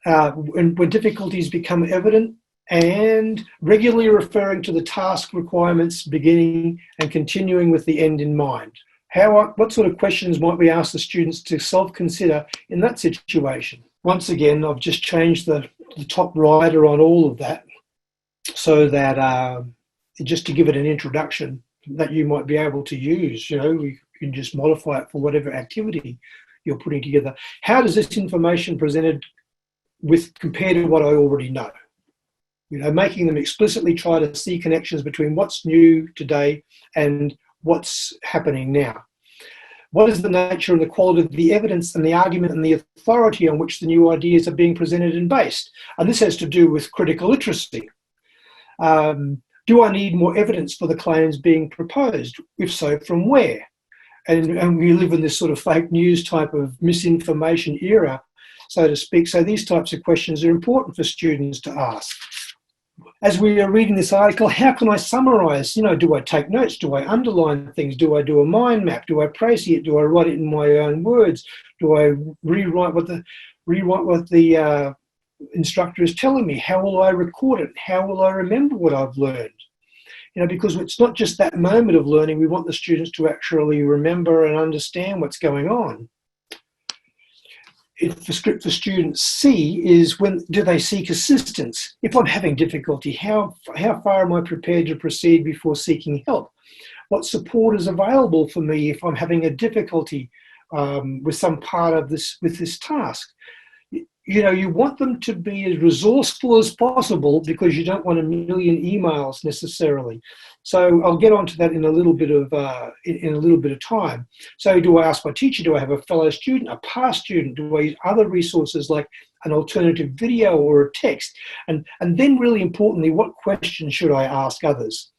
when difficulties become evident, and regularly referring to the task requirements, beginning and continuing with the end in mind. What sort of questions might we ask the students to self-consider in that situation? Once again, I've just changed the the top rider on all of that, so that just to give it an introduction that you might be able to use. You can just modify it for whatever activity you're putting together. How does this information presented compare to what I already know? Making them explicitly try to see connections between what's new today and what's happening now. What is the nature and the quality of the evidence and the argument and the authority on which the new ideas are being presented and based? And this has to do with critical literacy. Do I need more evidence for the claims being proposed? If so, from where? And we live in this sort of fake news type of misinformation era, so to speak. So these types of questions are important for students to ask. As we are reading this article, how can I summarize? Do I take notes? Do I underline things? Do I do a mind map? Do I précis it? Do I write it in my own words? Do I rewrite what the instructor is telling me? How will I record it? How will I remember what I've learned? Because it's not just that moment of learning. We want the students to actually remember and understand what's going on. If the script for students see is, when do they seek assistance? If I'm having difficulty, how far am I prepared to proceed before seeking help? What support is available for me if I'm having a difficulty with some part of this task? You want them to be as resourceful as possible, because you don't want a million emails necessarily. So I'll get onto that in a little bit of time. So do I ask my teacher? Do I have a fellow student, a past student? Do I use other resources like an alternative video or a text? And then really importantly, what questions should I ask others?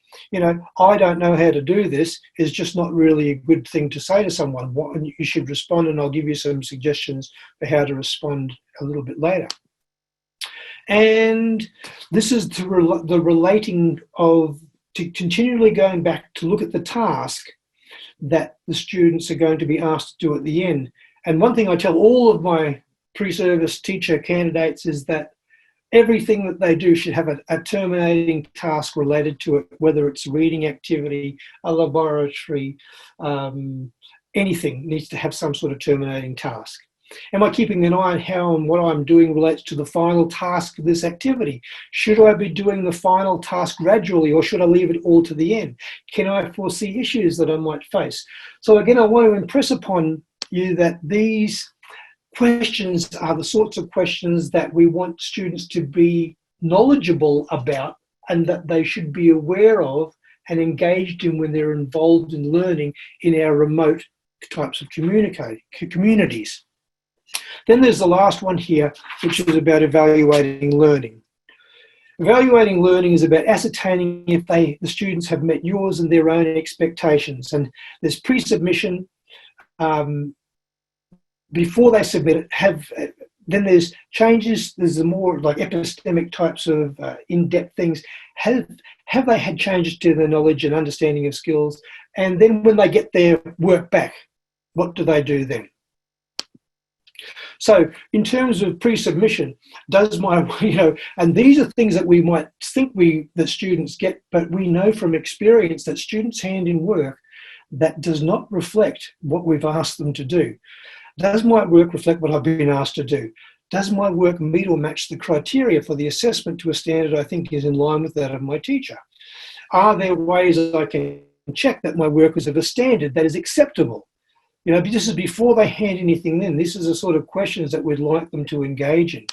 I don't know how to do this is just not really a good thing to say to someone. You should respond, and I'll give you some suggestions for how to respond a little bit later. And this is the relating to continually going back to look at the task that the students are going to be asked to do at the end. And one thing I tell all of my pre-service teacher candidates is that everything that they do should have a terminating task related to it, whether it's a reading activity, a laboratory, anything needs to have some sort of terminating task. Am I keeping an eye on how and what I'm doing relates to the final task of this activity? Should I be doing the final task gradually, or should I leave it all to the end? Can I foresee issues that I might face? So again, I want to impress upon you that these questions are the sorts of questions that we want students to be knowledgeable about, and that they should be aware of and engaged in when they're involved in learning in our remote types of communities. Then there's the last one here, which is about evaluating learning. Evaluating learning is about ascertaining if the students have met yours and their own expectations. And there's pre-submission, before they submit it, then there's changes, there's the more like epistemic types of in-depth things. Have they had changes to their knowledge and understanding of skills? And then when they get their work back, what do they do then? So in terms of pre-submission, and these are things that we might think that students get, but we know from experience that students hand in work that does not reflect what we've asked them to do. Does my work reflect what I've been asked to do? Does my work meet or match the criteria for the assessment to a standard I think is in line with that of my teacher? Are there ways I can check that my work is of a standard that is acceptable? This is before they hand anything in. This is the sort of questions that we'd like them to engage in.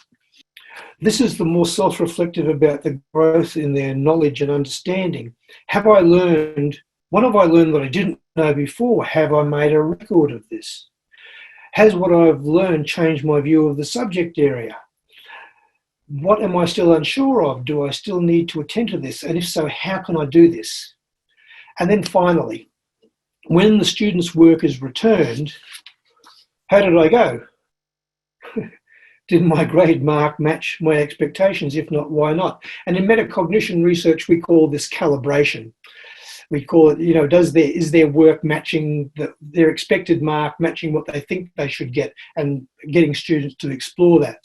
This is the more self-reflective about the growth in their knowledge and understanding. What have I learned that I didn't know before? Have I made a record of this? Has what I've learned changed my view of the subject area? What am I still unsure of? Do I still need to attend to this? And if so, how can I do this? And then finally, when the student's work is returned, how did I go? Did my grade mark match my expectations? If not, why not? And in metacognition research, we call this calibration. We call it, is their work matching their expected mark, matching what they think they should get, and getting students to explore that.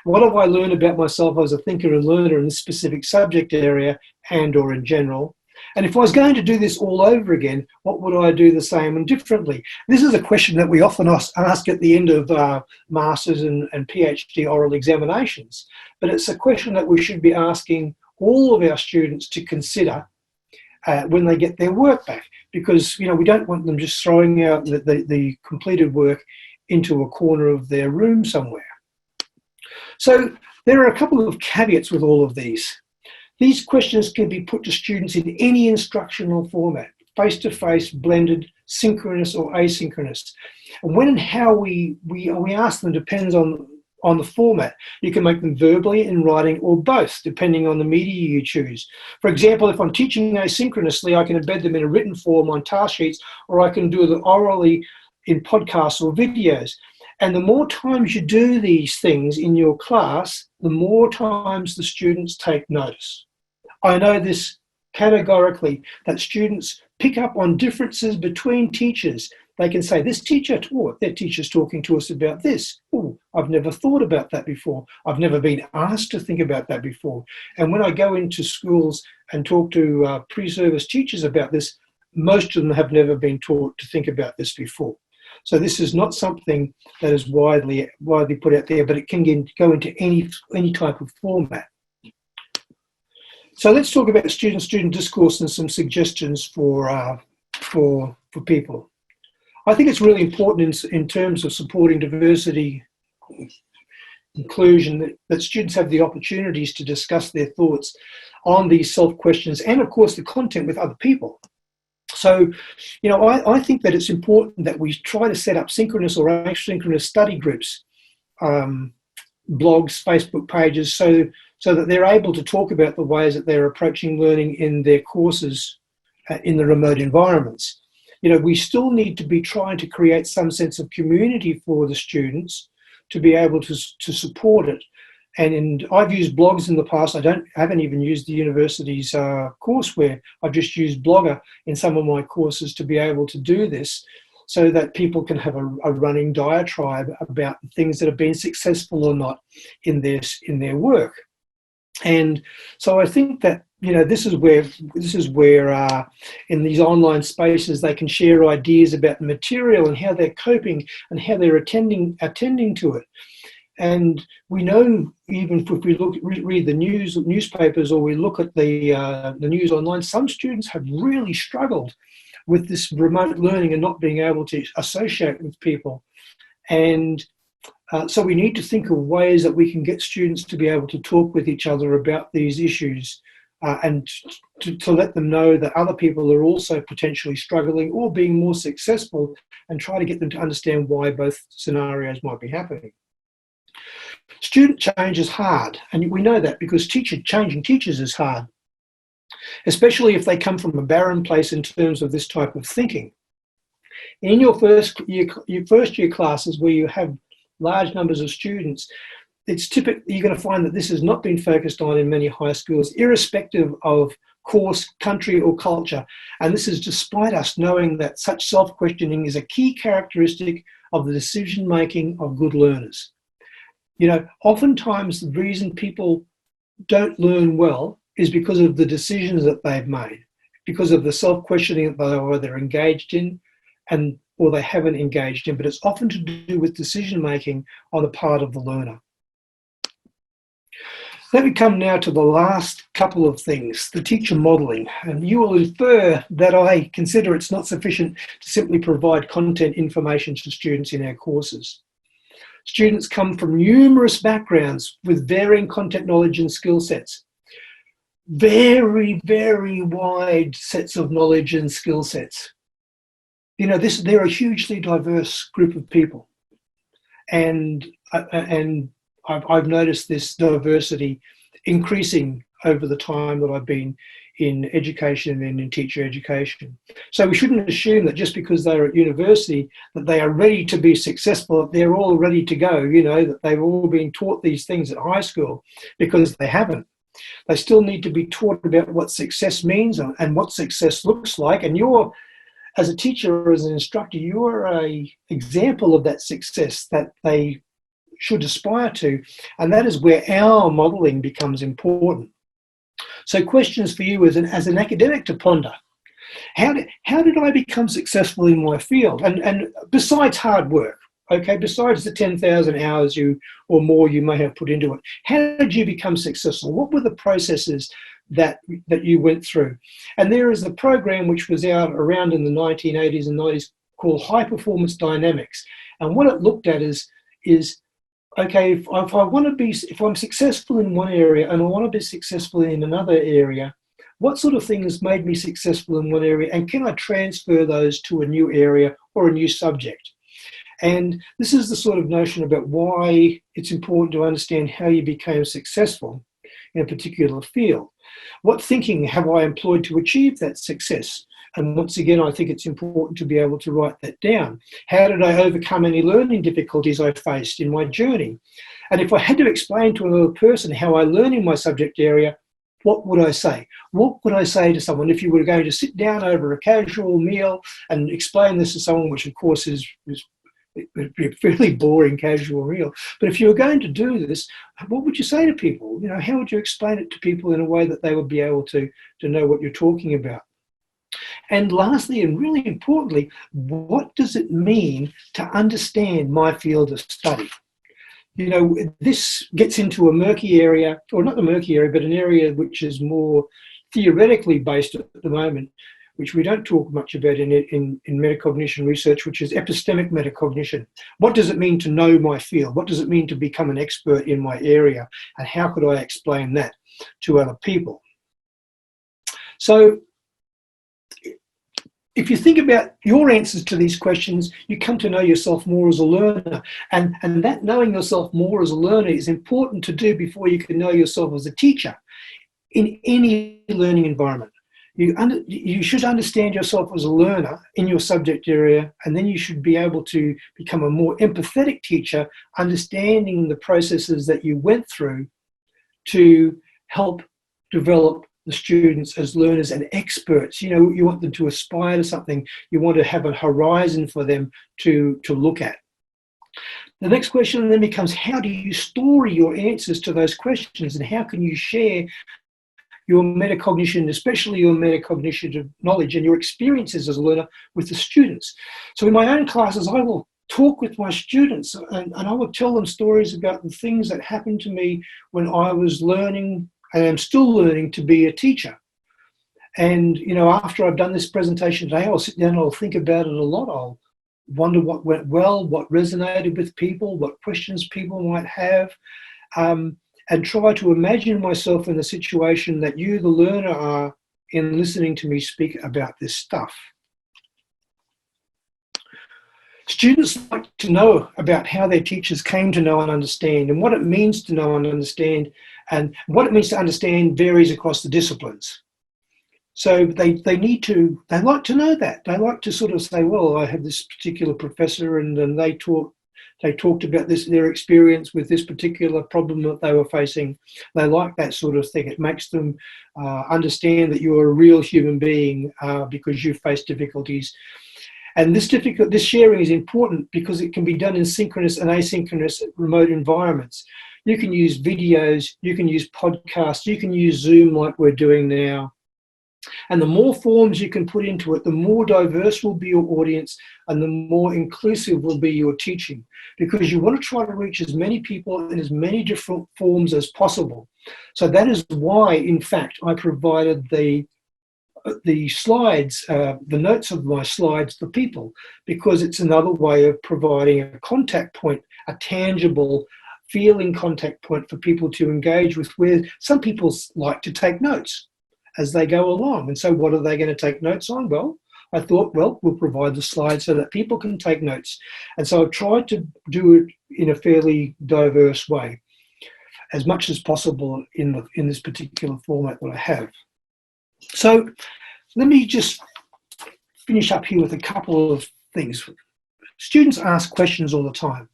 What have I learned about myself as a thinker and learner in this specific subject area and or in general? And if I was going to do this all over again, what would I do the same and differently? This is a question that we often ask at the end of Masters and PhD oral examinations. But it's a question that we should be asking all of our students to consider when they get their work back, because we don't want them just throwing out the completed work into a corner of their room somewhere. So there are a couple of caveats with all of these. These questions can be put to students in any instructional format: face-to-face, blended, synchronous or asynchronous. And when and how we ask them depends on the format. You can make them verbally, in writing, or both, depending on the media you choose. For example, if I'm teaching asynchronously, I can embed them in a written form on task sheets, or I can do them orally in podcasts or videos. And the more times you do these things in your class, the more times the students take notice. I know this categorically, that students pick up on differences between teachers. They can say, this teacher taught, their teacher's talking to us about this. Oh, I've never thought about that before. I've never been asked to think about that before. And when I go into schools and talk to pre-service teachers about this, most of them have never been taught to think about this before. So this is not something that is widely put out there, but it can go into any type of format. So let's talk about student-student discourse and some suggestions for people. I think it's really important in terms of supporting diversity, inclusion, that students have the opportunities to discuss their thoughts on these self-questions and, of course, the content with other people. So, I think that it's important that we try to set up synchronous or asynchronous study groups, blogs, Facebook pages, so that they're able to talk about the ways that they're approaching learning in their courses in the remote environments. We still need to be trying to create some sense of community for the students to be able to support it. And I've used blogs in the past. I haven't even used the university's courseware. I've just used Blogger in some of my courses to be able to do this, so that people can have a running diatribe about things that have been successful or not in their work. And so I think that this is where in these online spaces they can share ideas about the material and how they're coping and how they're attending to it. And we know, even if we read the newspapers, or we look at the news online, some students have really struggled with this remote learning and not being able to associate with people. And so we need to think of ways that we can get students to be able to talk with each other about these issues, and to let them know that other people are also potentially struggling or being more successful, and try to get them to understand why both scenarios might be happening. Student change is hard, and we know that because changing teachers is hard, especially if they come from a barren place in terms of this type of thinking. In your first year classes, where you have large numbers of students, it's typically, you're going to find that this has not been focused on in many high schools, irrespective of course, country, or culture. And this is despite us knowing that such self-questioning is a key characteristic of the decision-making of good learners. Oftentimes the reason people don't learn well is because of the decisions that they've made, because of the self-questioning that they're either engaged in or they haven't engaged in, but it's often to do with decision-making on the part of the learner. Let me come now to the last couple of things, the teacher modelling. And you will infer that I consider it's not sufficient to simply provide content information to students in our courses. Students come from numerous backgrounds with varying content knowledge and skill sets. Very, very wide sets of knowledge and skill sets. They're a hugely diverse group of people. And I've noticed this diversity increasing over the time that I've been in education and in teacher education. So we shouldn't assume that just because they're at university that they are ready to be successful, that they're all ready to go, that they've all been taught these things at high school, because they haven't. They still need to be taught about what success means and what success looks like. And as a teacher or as an instructor, you're an example of that success that they should aspire to. And that is where our modelling becomes important. So questions for you as an academic to ponder. How did I become successful in my field? And besides hard work, okay, besides the 10,000 hours or more you may have put into it, how did you become successful? What were the processes that you went through? And there is a program which was out around in the 1980s and 90s called High Performance Dynamics. And what it looked at is okay, if I'm successful in one area and I want to be successful in another area, what sort of things made me successful in one area, and can I transfer those to a new area or a new subject? And this is the sort of notion about why it's important to understand how you became successful in a particular field. What thinking have I employed to achieve that success? And once again, I think it's important to be able to write that down. How did I overcome any learning difficulties I faced in my journey? And if I had to explain to another person how I learn in my subject area, what would I say? What would I say to someone if you were going to sit down over a casual meal and explain this to someone, which of course it would be a fairly boring casual meal. But if you were going to do this, what would you say to people? You know, how would you explain it to people in a way that they would be able to know what you're talking about? And lastly, and really importantly, what does it mean to understand my field of study? You know, this gets into a murky area, or not a murky area, but an area which is more theoretically based at the moment, which we don't talk much about in metacognition research, which is epistemic metacognition. What does it mean to know my field? What does it mean to become an expert in my area? And how could I explain that to other people? So if you think about your answers to these questions, you come to know yourself more as a learner. And that knowing yourself more as a learner is important to do before you can know yourself as a teacher in any learning environment. You should understand yourself as a learner in your subject area, and then you should be able to become a more empathetic teacher, understanding the processes that you went through to help develop the students as learners and experts. You know, you want them to aspire to something. You want to have a horizon for them to look at. The next question then becomes, how do you story your answers to those questions, and how can you share your metacognition, especially your metacognitive knowledge and your experiences as a learner with the students? So in my own classes, I will talk with my students and I will tell them stories about the things that happened to me when I was learning, and I'm still learning to be a teacher. And, you know, after I've done this presentation today, I'll sit down and I'll think about it a lot. I'll wonder what went well, what resonated with people, what questions people might have, and try to imagine myself in the situation that you, the learner, are in listening to me speak about this stuff. Students like to know about how their teachers came to know and understand, and what it means to know and understand, and what it means to understand varies across the disciplines. So they like to know that. They like to sort of say, well, I have this particular professor and they talked about their experience with this particular problem that they were facing. They like that sort of thing. It makes them understand that you're a real human being because you face difficulties. And this sharing is important because it can be done in synchronous and asynchronous remote environments. You can use videos, you can use podcasts, you can use Zoom like we're doing now. And the more forms you can put into it, the more diverse will be your audience and the more inclusive will be your teaching, because you want to try to reach as many people in as many different forms as possible. So that is why, in fact, I provided the slides, the notes of my slides for people, because it's another way of providing a contact point, a tangible feeling contact point for people to engage with, where some people like to take notes as they go along. And so what are they going to take notes on? Well, I thought, well, we'll provide the slides so that people can take notes. And so I've tried to do it in a fairly diverse way, as much as possible in this particular format that I have. So let me just finish up here with a couple of things. Students ask questions all the time.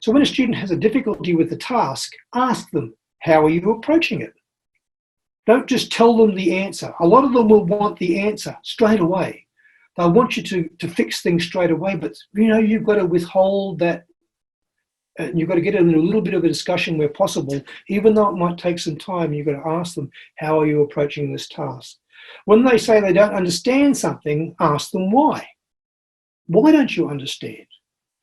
So when a student has a difficulty with the task, ask them, how are you approaching it? Don't just tell them the answer. A lot of them will want the answer straight away. They'll want you to fix things straight away, but you know, you've got to withhold that And you've got to get in a little bit of a discussion where possible, even though it might take some time. You've got to ask them, how are you approaching this task? When they say they don't understand something, ask them why. Why don't you understand?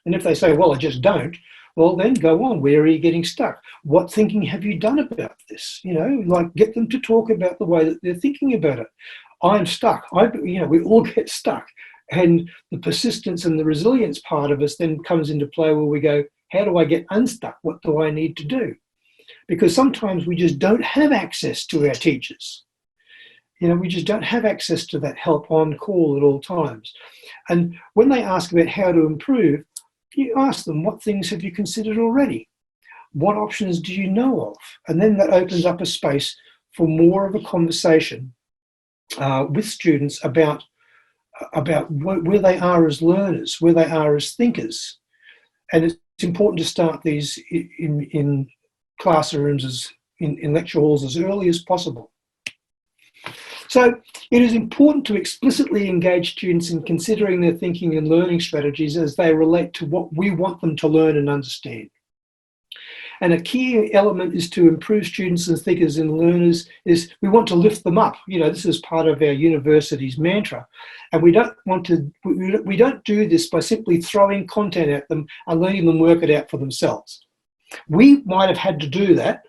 And if they say, well, I just don't, well, then go on. Where are you getting stuck? What thinking have you done about this? You know, like, get them to talk about the way that they're thinking about it. I'm stuck. We all get stuck. And the persistence and the resilience part of us then comes into play where we go, how do I get unstuck? What do I need to do? Because sometimes we just don't have access to our teachers. You know, we just don't have access to that help on call at all times. And when they ask about how to improve, you ask them, what things have you considered already? What options do you know of? And then that opens up a space for more of a conversation with students about where they are as learners, where they are as thinkers. And it's important to start these in classrooms, in lecture halls as early as possible. So it is important to explicitly engage students in considering their thinking and learning strategies as they relate to what we want them to learn and understand. And a key element is to improve students and thinkers and learners is we want to lift them up. You know, this is part of our university's mantra. And we don't do this by simply throwing content at them and letting them work it out for themselves. We might have had to do that,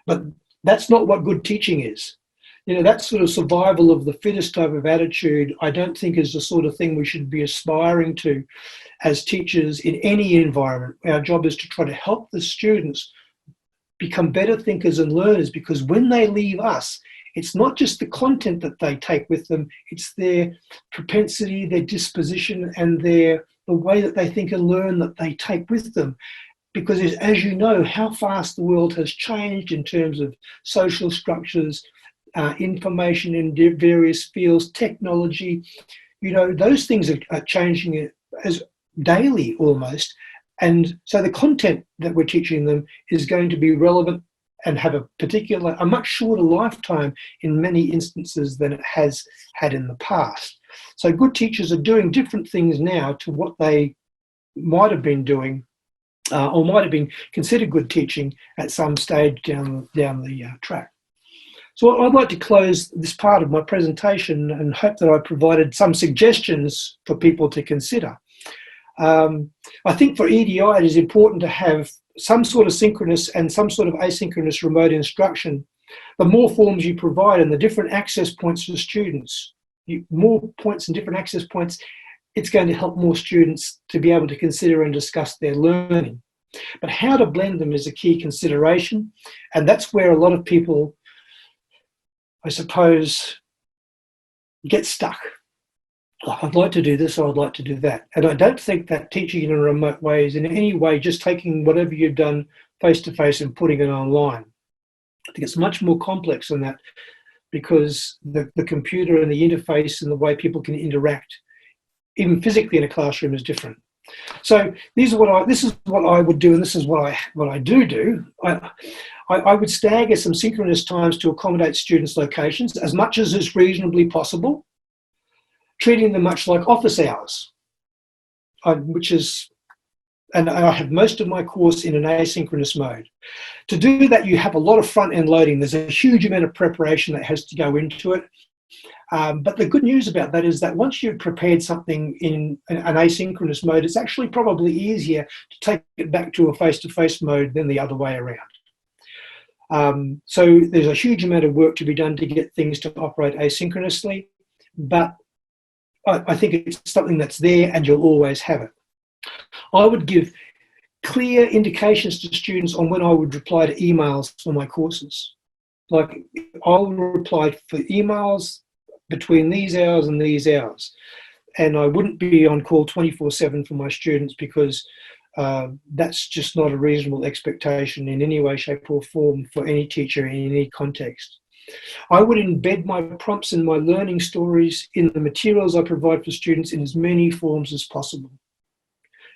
but that's not what good teaching is. You know, that sort of survival of the fittest type of attitude, I don't think is the sort of thing we should be aspiring to as teachers in any environment. Our job is to try to help the students become better thinkers and learners, because when they leave us, it's not just the content that they take with them, it's their propensity, their disposition, and the way that they think and learn that they take with them. Because as you know, how fast the world has changed in terms of social structures, information in various fields, technology, you know, those things are changing as daily almost. And so the content that we're teaching them is going to be relevant and have a much shorter lifetime in many instances than it has had in the past. So good teachers are doing different things now to what they might have been doing or might have been considered good teaching at some stage down the track. So I'd like to close this part of my presentation and hope that I provided some suggestions for people to consider. I think for EDI it is important to have some sort of synchronous and some sort of asynchronous remote instruction. The more forms you provide and the different access points for students, more points and different access points, it's going to help more students to be able to consider and discuss their learning. But how to blend them is a key consideration, and that's where a lot of people, I suppose, get stuck. I'd like to do this, or I'd like to do that. And I don't think that teaching in a remote way is in any way just taking whatever you've done face-to-face and putting it online. I think it's much more complex than that, because the computer and the interface and the way people can interact, even physically in a classroom, is different. So this is what I would do, and this is what I do. I would stagger some synchronous times to accommodate students' locations as much as is reasonably possible, treating them much like office hours, and I have most of my course in an asynchronous mode. To do that, you have a lot of front-end loading. There's a huge amount of preparation that has to go into it. But the good news about that is that once you've prepared something in an asynchronous mode, it's actually probably easier to take it back to a face-to-face mode than the other way around. So there's a huge amount of work to be done to get things to operate asynchronously, but I think it's something that's there and you'll always have it. I would give clear indications to students on when I would reply to emails for my courses. Like, I'll reply for emails between these hours and these hours. And I wouldn't be on call 24/7 for my students, because that's just not a reasonable expectation in any way, shape or form for any teacher in any context. I would embed my prompts and my learning stories in the materials I provide for students in as many forms as possible.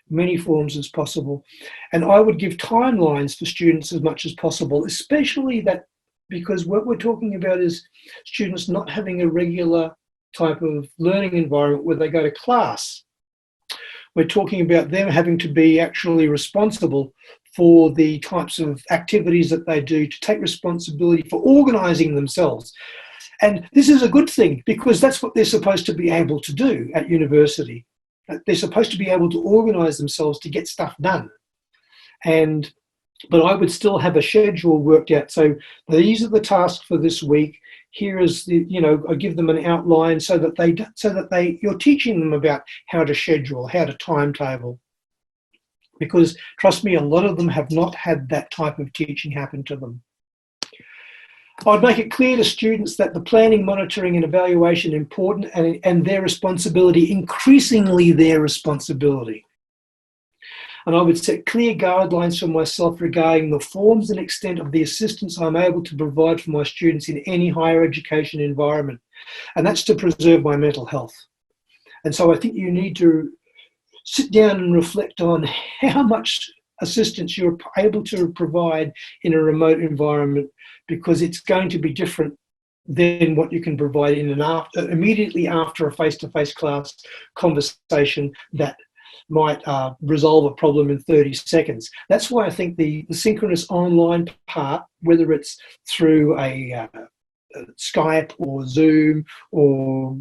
And I would give timelines for students as much as possible, especially that, because what we're talking about is students not having a regular type of learning environment where they go to class. We're talking about them having to be actually responsible for the types of activities that they do, to take responsibility for organising themselves. And this is a good thing, because that's what they're supposed to be able to do at university. They're supposed to be able to organise themselves to get stuff done. But I would still have a schedule worked out. So these are the tasks for this week. Here is the, I give them an outline so that you're teaching them about how to schedule, how to timetable. Because trust me, a lot of them have not had that type of teaching happen to them. I'd make it clear to students that the planning, monitoring and evaluation are important, and their responsibility, increasingly their responsibility. And I would set clear guidelines for myself regarding the forms and extent of the assistance I'm able to provide for my students in any higher education environment. And that's to preserve my mental health. And so I think you need to sit down and reflect on how much assistance you're able to provide in a remote environment, because it's going to be different than what you can provide in immediately after a face-to-face class conversation that might resolve a problem in 30 seconds. That's why I think the synchronous online part, whether it's through a Skype or Zoom or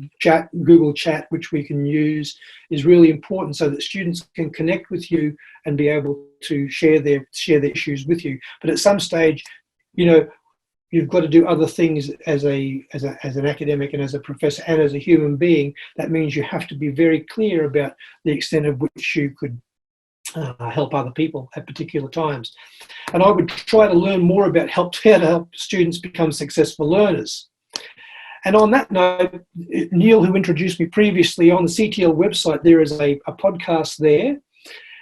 Google Chat, which we can use, is really important, so that students can connect with you and be able to share their issues with you. But at some stage, you've got to do other things as an academic and as a professor and as a human being. That means you have to be very clear about the extent of which you could help other people at particular times. And I would try to learn more about how to help students become successful learners. And on that note, Neil, who introduced me previously, on the CTL website, there is a podcast there.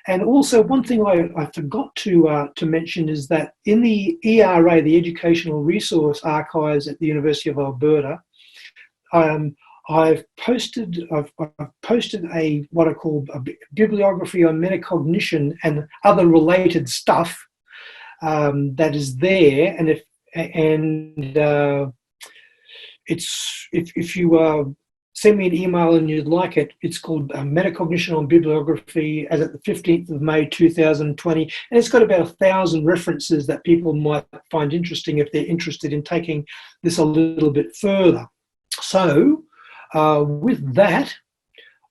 And also, one thing I forgot to mention is that in the ERA, the Educational Resource Archives at the University of Alberta, I've posted a what I call a bibliography on metacognition and other related stuff that is there. And if you send me an email and you'd like it, it's called Metacognition on Bibliography, as at the 15th of May 2020. And it's got about 1,000 references that people might find interesting if they're interested in taking this a little bit further. So with that,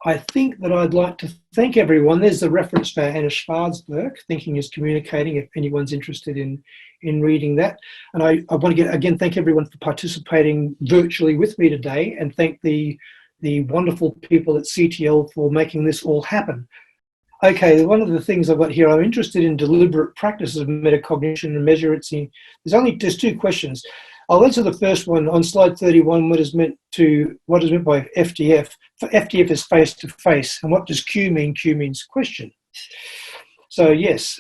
I think that I'd like to thank everyone. There's the reference for Anna Schwarzberg, Thinking is Communicating, if anyone's interested in reading that. And I want to again thank everyone for participating virtually with me today, and thank the wonderful people at CTL for making this all happen. Okay, one of the things I've got here, I'm interested in deliberate practices of metacognition and measure its. There's two questions. I'll answer the first one on slide 31. What is meant by FDF? FDF is face to face, and what does Q mean? Q means question. So yes,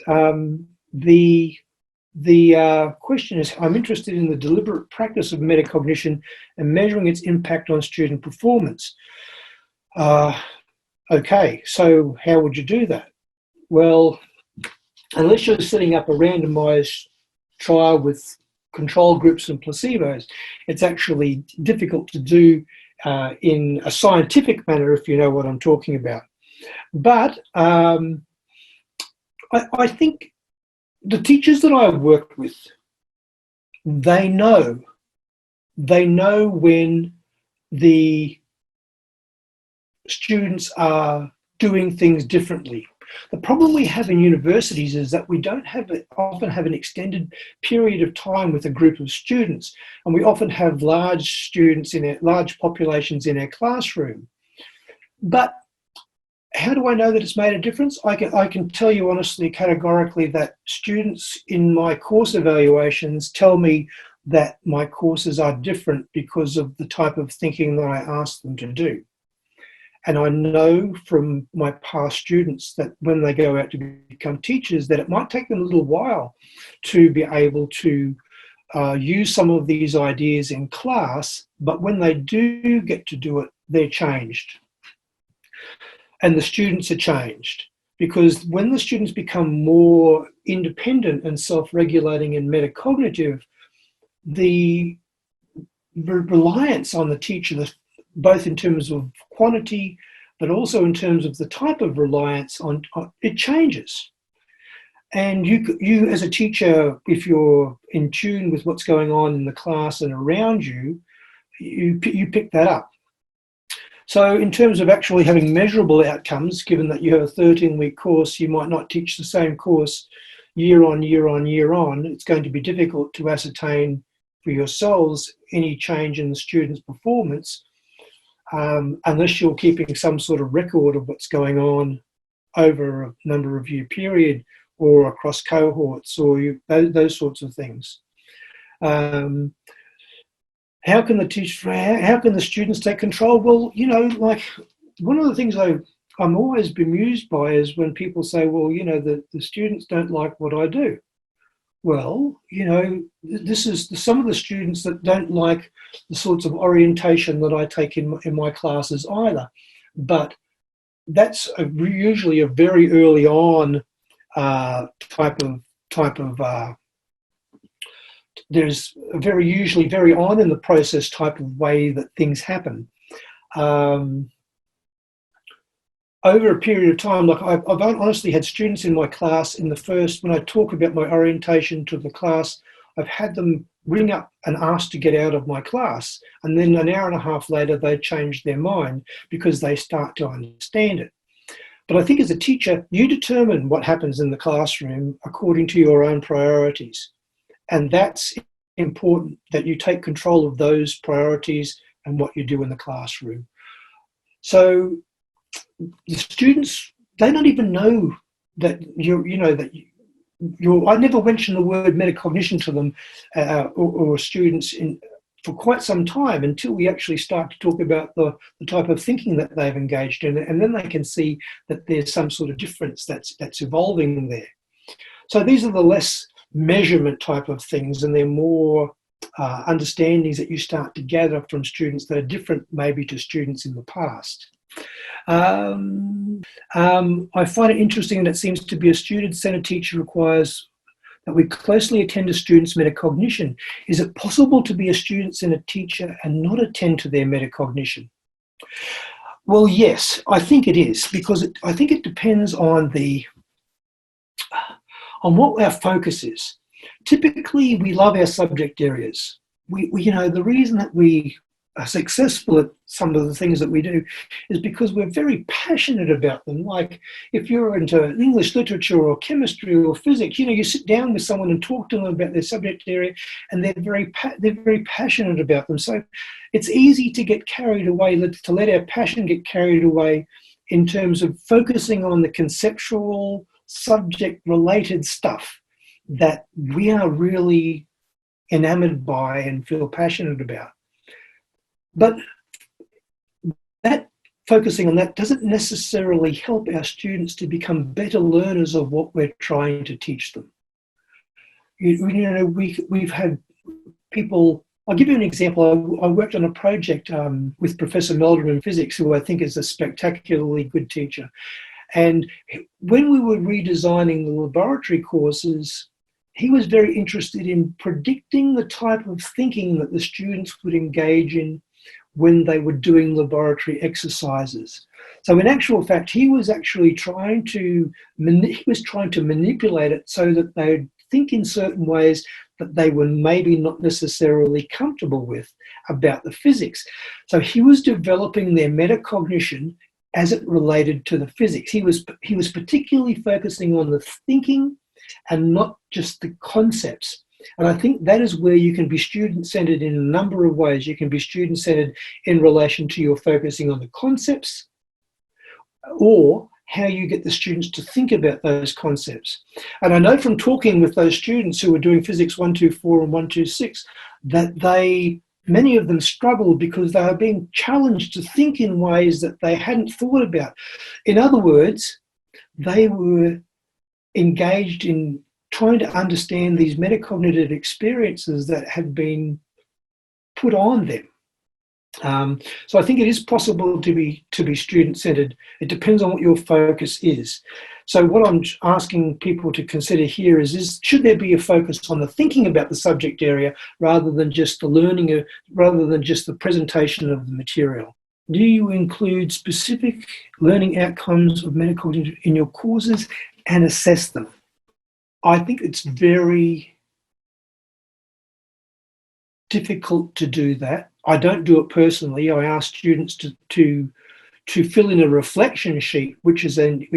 the question is, I'm interested in the deliberate practice of metacognition and measuring its impact on student performance. Okay, so how would you do that? Well, unless you're setting up a randomized trial with control groups and placebos, it's actually difficult to do in a scientific manner, if you know what I'm talking about. But I think the teachers that I've worked with, they know when the students are doing things differently. The problem we have in universities is that we don't often have an extended period of time with a group of students, and we often have large populations in our classroom. But how do I know that it's made a difference? I can tell you honestly, categorically, that students in my course evaluations tell me that my courses are different because of the type of thinking that I ask them to do. And I know from my past students that when they go out to become teachers, that it might take them a little while to be able to use some of these ideas in class, but when they do get to do it, they're changed. And the students are changed, because when the students become more independent and self-regulating and metacognitive, the reliance on the teacher, both in terms of quantity, but also in terms of the type of reliance on it changes. And you as a teacher, if you're in tune with what's going on in the class and around you, you pick that up. So in terms of actually having measurable outcomes, given that you have a 13-week course, you might not teach the same course year on, year on, year on. It's going to be difficult to ascertain for yourselves any change in the student's performance unless you're keeping some sort of record of what's going on over a number of year period or across cohorts or those sorts of things. How can the students take control? Well, like one of the things I'm always bemused by is when people say, well, the students don't like what I do. Well, this is some of the students that don't like the sorts of orientation that I take in my classes either. But that's usually a very early on type of there's usually very on in the process type of way that things happen. Over a period of time, like I've honestly had students in my class when I talk about my orientation to the class, I've had them ring up and ask to get out of my class. And then an hour and a half later, they change their mind because they start to understand it. But I think as a teacher, you determine what happens in the classroom according to your own priorities. And that's important, that you take control of those priorities and what you do in the classroom. So the students, they don't even know that I never mention the word metacognition to them or students for quite some time until we actually start to talk about the type of thinking that they've engaged in, and then they can see that there's some sort of difference that's evolving there. So these are the less measurement type of things, and they're more understandings that you start to gather from students that are different maybe to students in the past. I find it interesting that it seems to be a student-centered teacher requires that we closely attend to students' metacognition. Is it possible to be a student-centered teacher and not attend to their metacognition? Well, yes, I think it is, because I think it depends on what our focus is. Typically, we love our subject areas. The reason that we are successful at some of the things that we do is because we're very passionate about them. Like if you're into English literature or chemistry or physics, you sit down with someone and talk to them about their subject area, and they're very passionate about them. So it's easy to get carried away, to let our passion get carried away in terms of focusing on the conceptual subject-related stuff that we are really enamored by and feel passionate about. But that focusing on that doesn't necessarily help our students to become better learners of what we're trying to teach them. We've had people. I'll give you an example. I worked on a project with Professor Meldrum in physics, who I think is a spectacularly good teacher. And when we were redesigning the laboratory courses, he was very interested in predicting the type of thinking that the students would engage in when they were doing laboratory exercises. So in actual fact, he was actually trying to manipulate it so that they would think in certain ways that they were maybe not necessarily comfortable with about the physics. So he was developing their metacognition as it related to the physics. He was particularly focusing on the thinking and not just the concepts. And I think that is where you can be student-centered in a number of ways. You can be student-centered in relation to your focusing on the concepts, or how you get the students to think about those concepts. And I know from talking with those students who were doing physics 124 and 126 that many of them struggled because they were being challenged to think in ways that they hadn't thought about. In other words, they were engaged in trying to understand these metacognitive experiences that had been put on them. So I think it is possible to be student-centered. It depends on what your focus is. So what I'm asking people to consider here is should there be a focus on the thinking about the subject area rather than just the learning, rather than just the presentation of the material? do you include specific learning outcomes of metacognitive in your courses and assess them? I think it's very difficult to do that. I don't do it personally. I ask students to fill in a reflection sheet, which is an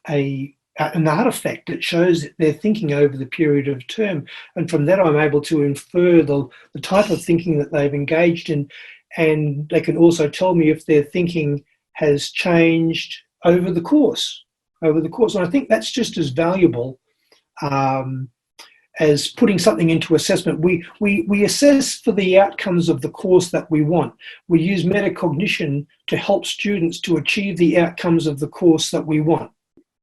artifact that shows that they're thinking over the period of term, and from that I'm able to infer the type of thinking that they've engaged in, and they can also tell me if their thinking has changed over the course. And I think that's just as valuable as putting something into assessment. We assess for the outcomes of the course that we want. We use metacognition to help students to achieve the outcomes of the course that we want.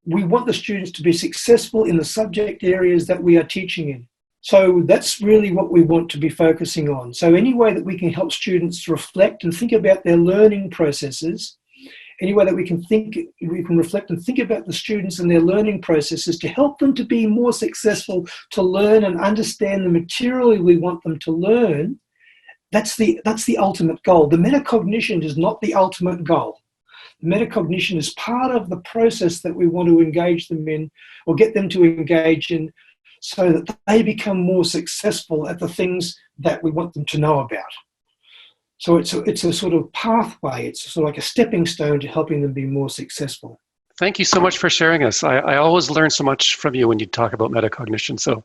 We want the students to be successful in the subject areas that we are teaching in. So that's really what we want to be focusing on. So any way that we can help students reflect and think about their learning processes, any way that we can reflect and think about the students and their learning processes to help them to be more successful, to learn and understand the material we want them to learn, that's the ultimate goal. The metacognition is not the ultimate goal. Metacognition is part of the process that we want to engage them in, or get them to engage in, so that they become more successful at the things that we want them to know about. So it's a sort of pathway. It's sort of like a stepping stone to helping them be more successful. Thank you so much for sharing us. I always learn so much from you when you talk about metacognition. So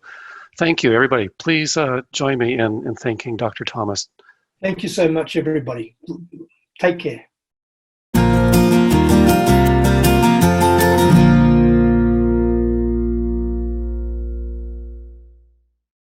thank you, everybody. Please join me in thanking Dr. Thomas. Thank you so much, everybody. Take care.